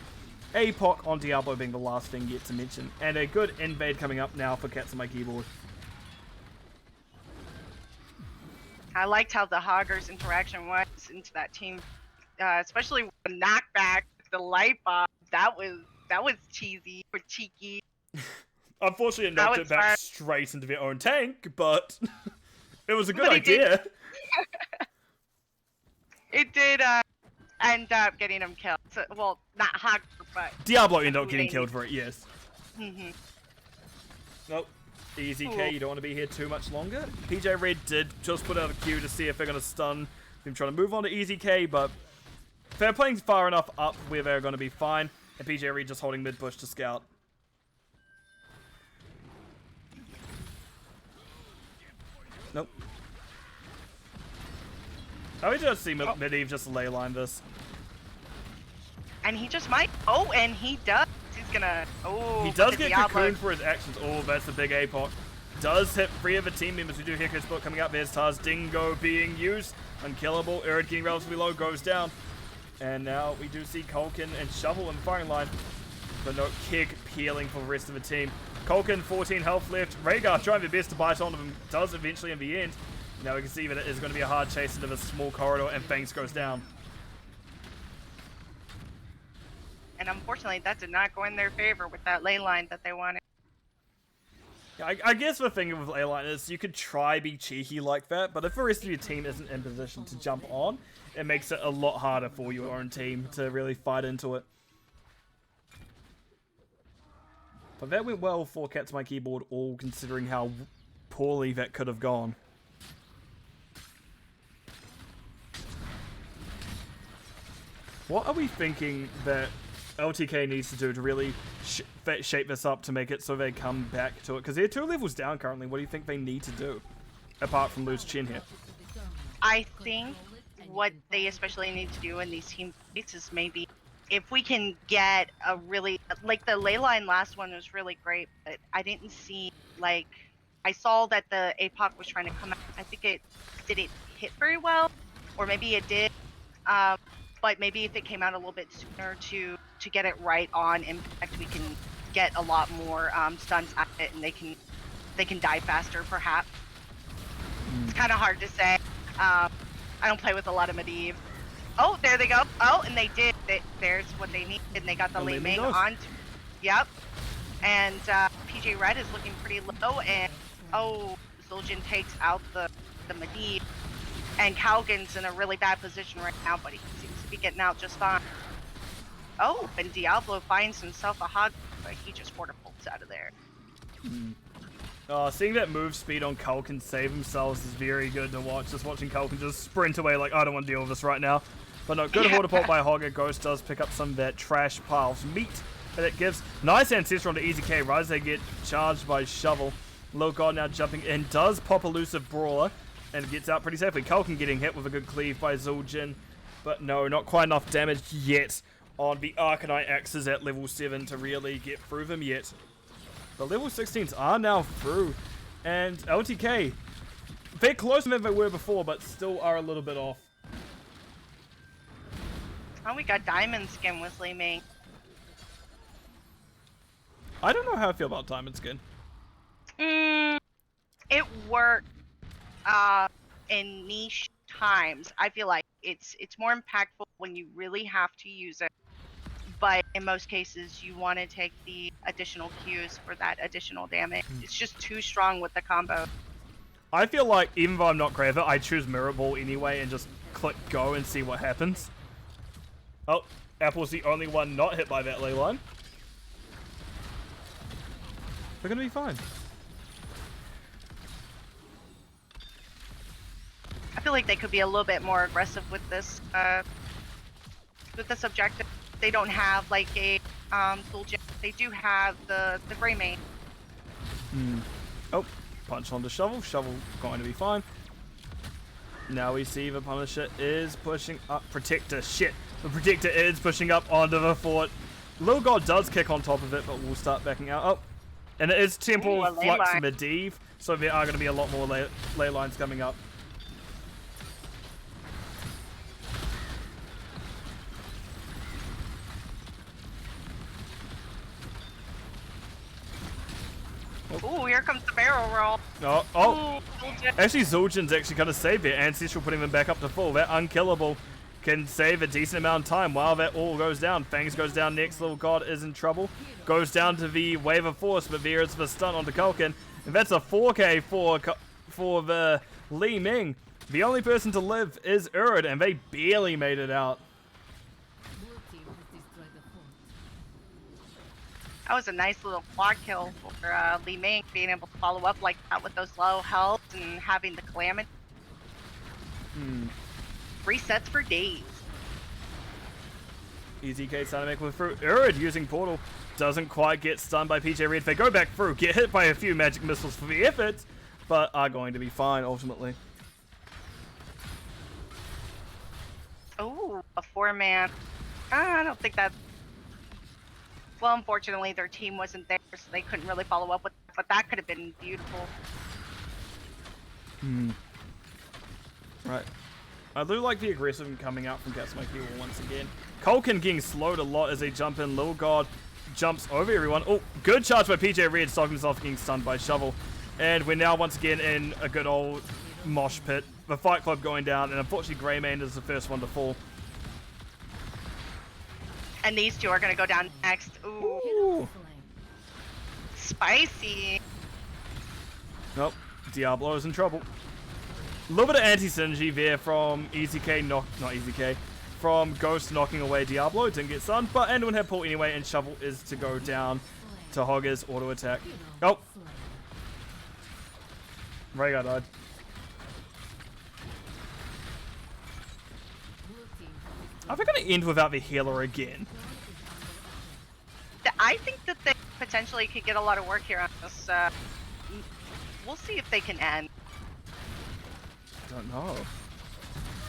APOC on Diablo being the last thing yet to mention. And a good invade coming up now for Cats on My Keyboard. I liked how the Hogger's interaction was into that team, especially with the knockback, the light bomb. That was cheesy or cheeky. Unfortunately, it knocked it back straight into their own tank, but it was a good idea. It did end up getting him killed. So, well, not Hogger, but Diablo ended up getting killed for it, yes. Mm-hmm. Nope. EZK, you don't want to be here too much longer. PJ Red did just put out a Q to see if they're going to stun them trying to move on to EZK, but they're playing far enough up where they're going to be fine. And PJ Red just holding mid bush to scout. Nope. I would just see Medivh just leyline this. And he just might. Oh, and he does. He's gonna. Oh, he does get cocooned for his actions. Oh, that's the big APOC. Does hit 3 of the team members. We do hear Chris Book coming up. There's Tars Dingo being used. Unkillable. Urid getting relatively low. Goes down. And now we do see Kulkin and Shovel in the firing line. But no Kig peeling for the rest of the team. Kulkin, 14 health left. Rhaegar trying their best to bite onto him. Does eventually in the end. Now we can see that it is going to be a hard chase into this small corridor. And Fangs goes down. And unfortunately, that did not go in their favor with that ley line that they wanted. I guess the thing with ley line is you could try be cheeky like that, but if the rest of your team isn't in position to jump on, it makes it a lot harder for your own team to really fight into it. But that went well for Cats My Keyboard, all considering how poorly that could have gone. What are we thinking that LTK needs to do to really shape this up to make it so they come back to it? Because they're 2 levels down currently. What do you think they need to do? Apart from lose Chin here. I think what they especially need to do in these team fights is maybe if we can get a really, like the ley line last one was really great, but I didn't see, like, I saw that the APOC was trying to come out. I think it didn't hit very well, or maybe it did. But maybe if it came out a little bit sooner to get it right on impact, we can get a lot more stuns at it, and they can die faster, perhaps. It's kind of hard to say. I don't play with a lot of Medivh. Oh, there they go. Oh, and they did. There's what they needed, and they got the Li Ming on. Yep. And PJ Red is looking pretty low, and oh, Zul'jin takes out the Medivh. And Calgan's in a really bad position right now, but he seems to be getting out just fine. Oh, and Diablo finds himself a hog, but he just catapults out of there. Seeing that move speed on Culkin save themselves is very good to watch. Just watching Culkin just sprint away like, I don't want to deal with this right now. But no, good hortapult by Hogger. Ghost does pick up some of that trash pile of meat. And it gives nice Ancestral onto Easy K. Right as they get charged by Shovel. Low God now jumping in. Does pop Elusive Brawler. And gets out pretty safely. Culkin getting hit with a good cleave by Zul'jin. But no, not quite enough damage yet on the Arcanite axes at level 7 to really get through them yet. The level 16s are now through. And LTK, they're closer than they were before, but still are a little bit off. Oh, we got Diamond Skin with Li Ming. I don't know how I feel about Diamond Skin. It worked in niche times. I feel like it's more impactful when you really have to use it. But in most cases, you want to take the additional Qs for that additional damage. It's just too strong with the combo. I feel like even though I'm not great at it, I choose Mirror Ball anyway and just click go and see what happens. Oh, Apple's the only one not hit by that ley line. They're gonna be fine. I feel like they could be a little bit more aggressive with this objective. They don't have like a Zul'jin. They do have the Grey Mane. Oh, punch onto Shovel. Shovel going to be fine. Now we see the Punisher is pushing up. Protector, shit. The Protector is pushing up onto the fort. Little God does kick on top of it, but we'll start backing out. Oh, and it is Temple Flux Medivh, so there are going to be a lot more ley lines coming up. Ooh, here comes the barrel roll. Oh. Ooh, Actually, Zul'jin's actually kind of saved it. Ancestral putting them back up to full. That unkillable can save a decent amount of time while that all goes down. Fangs goes down next. Little God is in trouble. Goes down to the Wave of Force, but there is the stun onto Culkin. And that's a 4K for the Li Ming. The only person to live is Urid, and they barely made it out. That was a nice little quad kill for Li Ming, being able to follow up like that with those low health and having the Calamity. Resets for days. Easy K starting to make with through. Urid using Portal. Doesn't quite get stunned by PJ Red. They go back through, get hit by a few magic missiles for the effort, but are going to be fine ultimately. Oh, a 4-man. I don't think that... Well, unfortunately, their team wasn't there, so they couldn't really follow up with that, but that could have been beautiful. Right. I do like the aggressive coming out from Cats My Keyboard once again. Culkin getting slowed a lot as they jump in. Little God jumps over everyone. Oh, good charge by PJ Red, stopping himself getting stunned by Shovel. And we're now once again in a good old mosh pit. The Fight Club going down, and unfortunately Greymane is the first one to fall. And these two are gonna go down next. Ooh, Ooh. spicy. Nope. Diablo is in trouble. A little bit of anti-synergy there from EZK, not EZK, from Ghost knocking away Diablo. Didn't get stunned, but Anduin had pull anyway, and Shovel is to go down to Hogger's auto attack. Oh. Rhaegar died. Are we going to end without the healer again? I think that they potentially could get a lot of work here on this. We'll see if they can end. I don't know.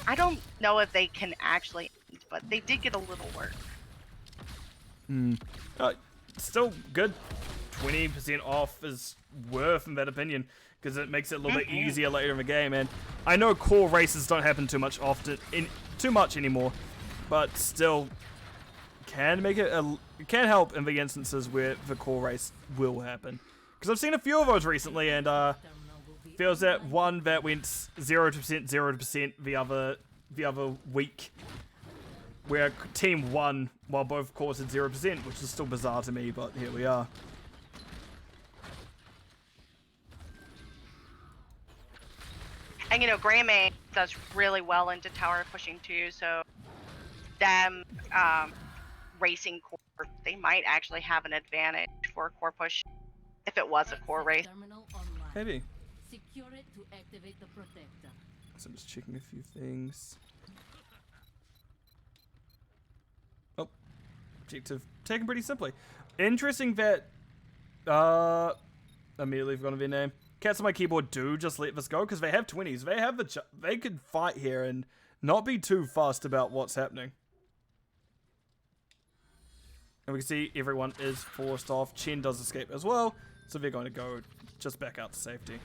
I don't know if they can actually end, but they did get a little work. Still good. 20% off is worth, in that opinion, because it makes it a little bit easier later in the game. And I know core races don't happen too much anymore, but still can make it it can help in the instances where the core race will happen. Because I've seen a few of those recently, and feels that one that went 0% 0% the other week, where team won while both cores had 0%, which is still bizarre to me, but here we are. And you know, Greymane does really well into tower pushing too, so them racing core, they might actually have an advantage for a core push if it was a core race. Maybe. Secure it to activate the protector. So I'm just checking a few things. Oh, objective taken pretty simply. Interesting that immediately forgot their name. Cats on my keyboard do just let this go because they have 20s. They have they could fight here and not be too fussed about what's happening. And we can see everyone is forced off. Chen does escape as well, so they're going to go just back out to safety.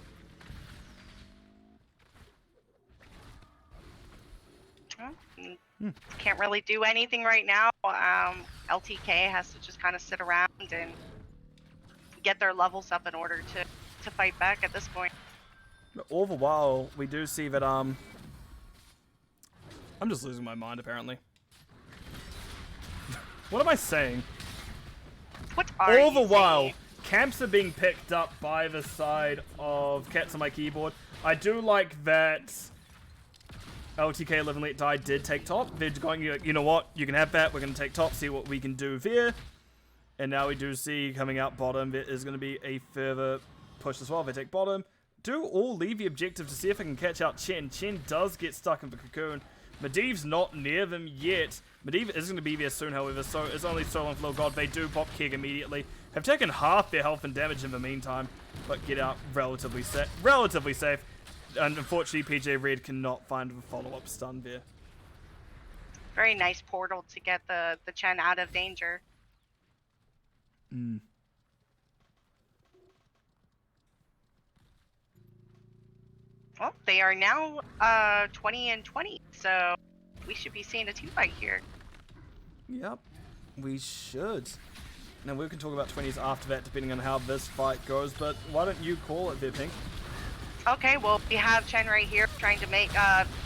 Can't really do anything right now. LTK has to just kind of sit around and get their levels up in order to fight back at this point. But all the while, we do see that, I'm just losing my mind, apparently. What am I saying? What are All the you while, saying? camps are being picked up by the side of Cats on my keyboard. I do like that LTK Live and Let Die did take top. They're going, you know what, you can have that, we're going to take top, see what we can do there. And now we do see coming out bottom, there is going to be a further push as well. They take bottom. Do all leave the objective to see if they can catch out Chen. Chen does get stuck in the cocoon. Medivh's not near them yet. Medivh is going to be there soon, however, so it's only so long for Little God. They do pop Keg immediately. Have taken half their health and damage in the meantime, but get out relatively safe. And unfortunately, PJ Red cannot find the follow-up stun there. Very nice portal to get the Chen out of danger. Well, they are now 20 and 20, so we should be seeing a team fight here. Yep, we should. Now we can talk about 20s after that, depending on how this fight goes, but why don't you call it there, Pink? Okay, well, we have Chen right here trying to make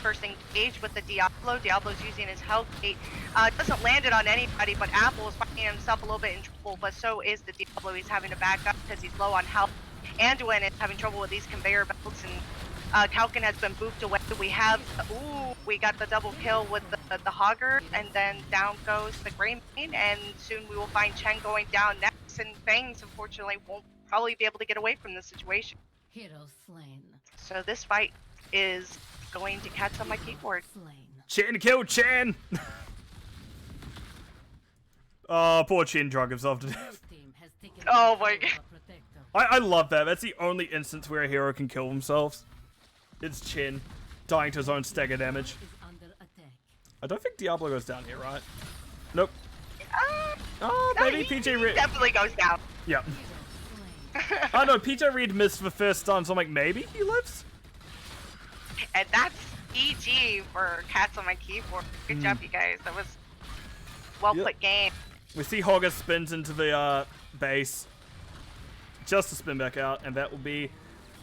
first engage with the Diablo. Diablo's using his health gate. Doesn't land it on anybody, but Apple is finding himself a little bit in trouble, but so is the Diablo. He's having to back up because he's low on health. Anduin is having trouble with these conveyor belts, and Kalkin has been booped away. We have, we got the double kill with the Hogger, and then down goes the Greymane, and soon we will find Chen going down next, and Fangs, unfortunately, won't probably be able to get away from this situation. Hero slain. So this fight is going to Cats on my keyboard. Slain. Chen killed Chen! Oh, poor Chen drug himself to death. Team has taken Oh my god. I love that. That's the only instance where a hero can kill themselves. It's Chen dying to his own stagger damage. Is under attack. I don't think Diablo goes down here, right? Nope. Oh, No, maybe he PJ Red. definitely goes down. Yeah. Slain. Oh no, PJ Red missed the first stun, so I'm like, maybe he lives? And that's EG for Cats on my keyboard. Good job, you guys. That was well put game. We see Hogger spins into the base just to spin back out, and that will be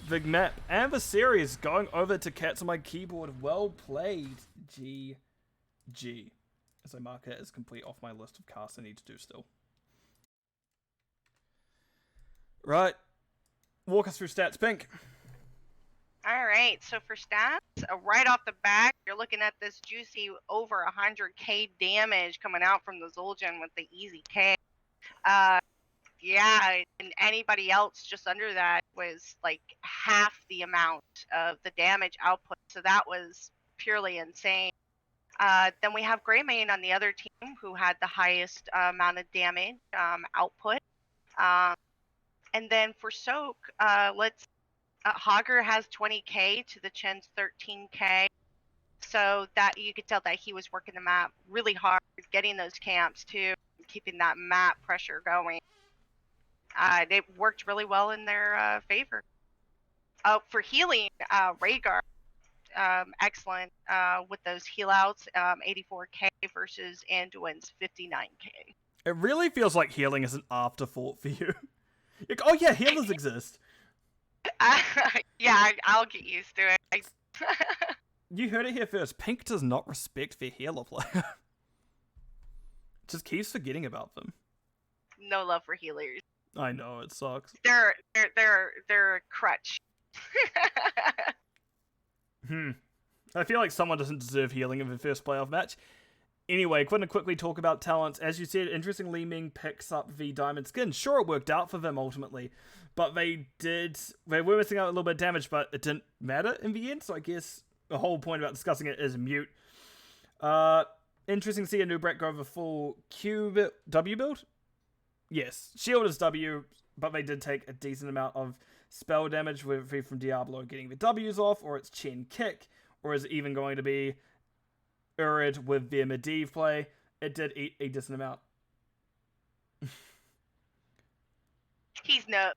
the map and the series going over to Cats on my keyboard. Well played, GG. As I mark it as complete off my list of casts I need to do still. Right. Walk us through stats, Pink. All right, so for stats, right off the bat, you're looking at this juicy over 100k damage coming out from the Zul'jin with the easy K. Yeah, and anybody else just under that was like half the amount of the damage output, so that was purely insane. Then we have Greymane on the other team who had the highest amount of damage output. And then for Soak, Hogger has 20k to the Chen's 13k. So that you could tell that he was working the map really hard, getting those camps too, keeping that map pressure going. They worked really well in their favor. For healing, Rhaegar, excellent with those heal outs, 84k versus Anduin's 59k. It really feels like healing is an afterthought for you. Like, oh yeah, healers exist. Yeah, I'll get used to it. You heard it here first. Pink does not respect their healer player. Just keeps forgetting about them. No love for healers. I know, it sucks. They're a crutch. I feel like someone doesn't deserve healing in the first playoff match. Anyway, going to quickly talk about talents. As you said, interestingly, Ming picks up the diamond skin. Sure, it worked out for them ultimately, but they were missing out a little bit of damage, but it didn't matter in the end, so I guess the whole point about discussing it is mute. Interesting to see a new Brett go over full W build? Yes, shield is W, but they did take a decent amount of spell damage, whether it be from Diablo getting the W's off, or it's Chen kick, or is it even going to be Urid with their Medivh play. It did eat a decent amount.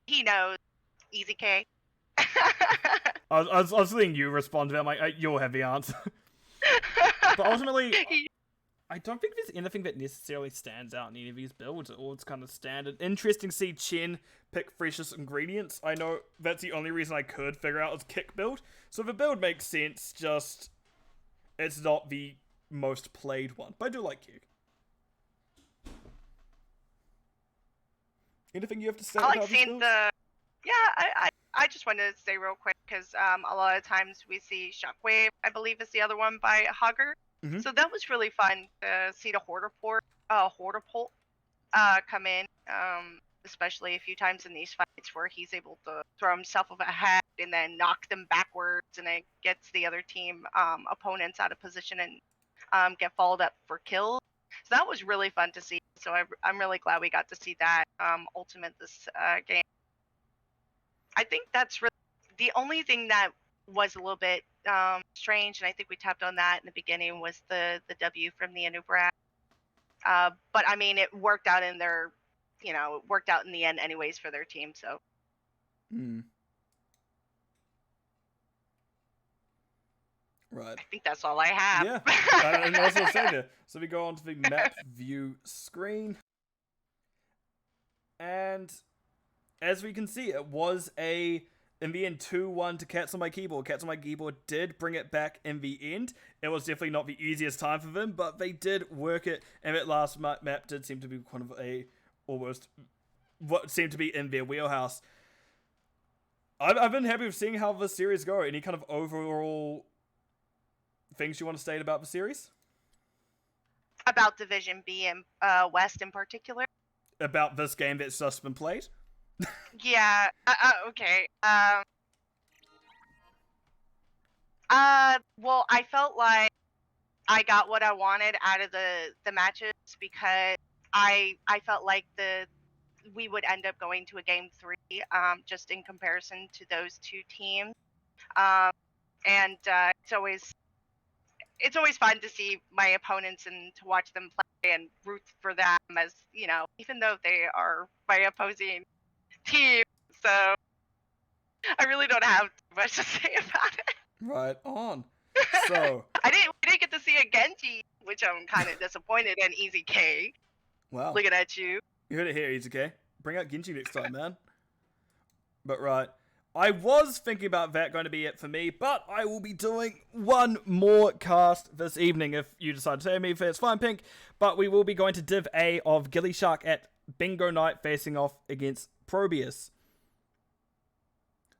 He knows. Easy K. I was letting you respond to that. I'm like, you'll have the answer. But ultimately, I don't think there's anything that necessarily stands out in any of these builds. All it's kind of standard. Interesting to see Chen pick freshest ingredients. I know that's the only reason I could figure out is kick build. So the build makes sense, just it's not the most played one. But I do like kick. Anything you have to say I like about seeing these builds? I just wanted to say real quick because a lot of times we see Shockwave, I believe is the other one by Hogger. Mhm. So that was really fun to see the Hortapult come in, especially a few times in these fights where he's able to throw himself ahead and then knock them backwards, and it gets the other team opponents out of position and get followed up for kills. So that was really fun to see. So I'm really glad we got to see that ultimate this game. I think that's really the only thing that was a little bit strange, and I think we tapped on that in the beginning, was the W from the Anub'arak. But I mean, it worked out in their, it worked out in the end anyways for their team. So. Right. I think that's all I have. Yeah. And also say there. So we go on to the map view screen. And as we can see, it was in the end 2-1 to Cats on My Keyboard. Cats on My Keyboard did bring it back in the end. It was definitely not the easiest time for them, but they did work it. And that last map did seem to be kind of almost what seemed to be in their wheelhouse. I've been happy with seeing how the series go. Any kind of overall things you want to state about the series? About Division B and West in particular? About this game that's just been played? Yeah. Okay. Well, I felt like I got what I wanted out of the matches because I felt like we would end up going to a game 3, just in comparison to those two teams. And it's always fun to see my opponents and to watch them play and root for them, as even though they are my opposing team. So I really don't have too much to say about it. Right on. So we didn't get to see a Genji, which I'm kind of disappointed in. Easy K. Wow. Looking at you. You heard it here, Easy K. Bring out Genji next time, man. But right. I was thinking about that going to be it for me, but I will be doing one more cast this evening if you decide to say me. It's fine, Pink. But we will be going to Div A of Gilly Shark at Bingo Night facing off against Probius.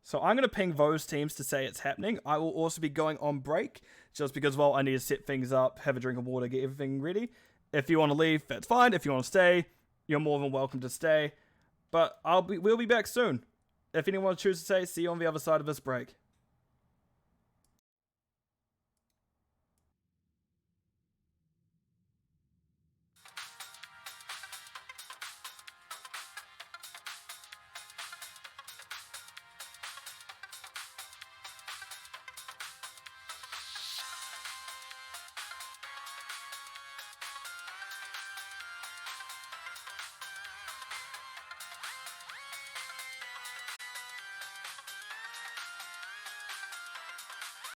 So I'm going to ping those teams to say it's happening. I will also be going on break just because, well, I need to set things up, have a drink of water, get everything ready. If you want to leave, that's fine. If you want to stay, you're more than welcome to stay. But we'll be back soon. If anyone chooses to say, see you on the other side of this break.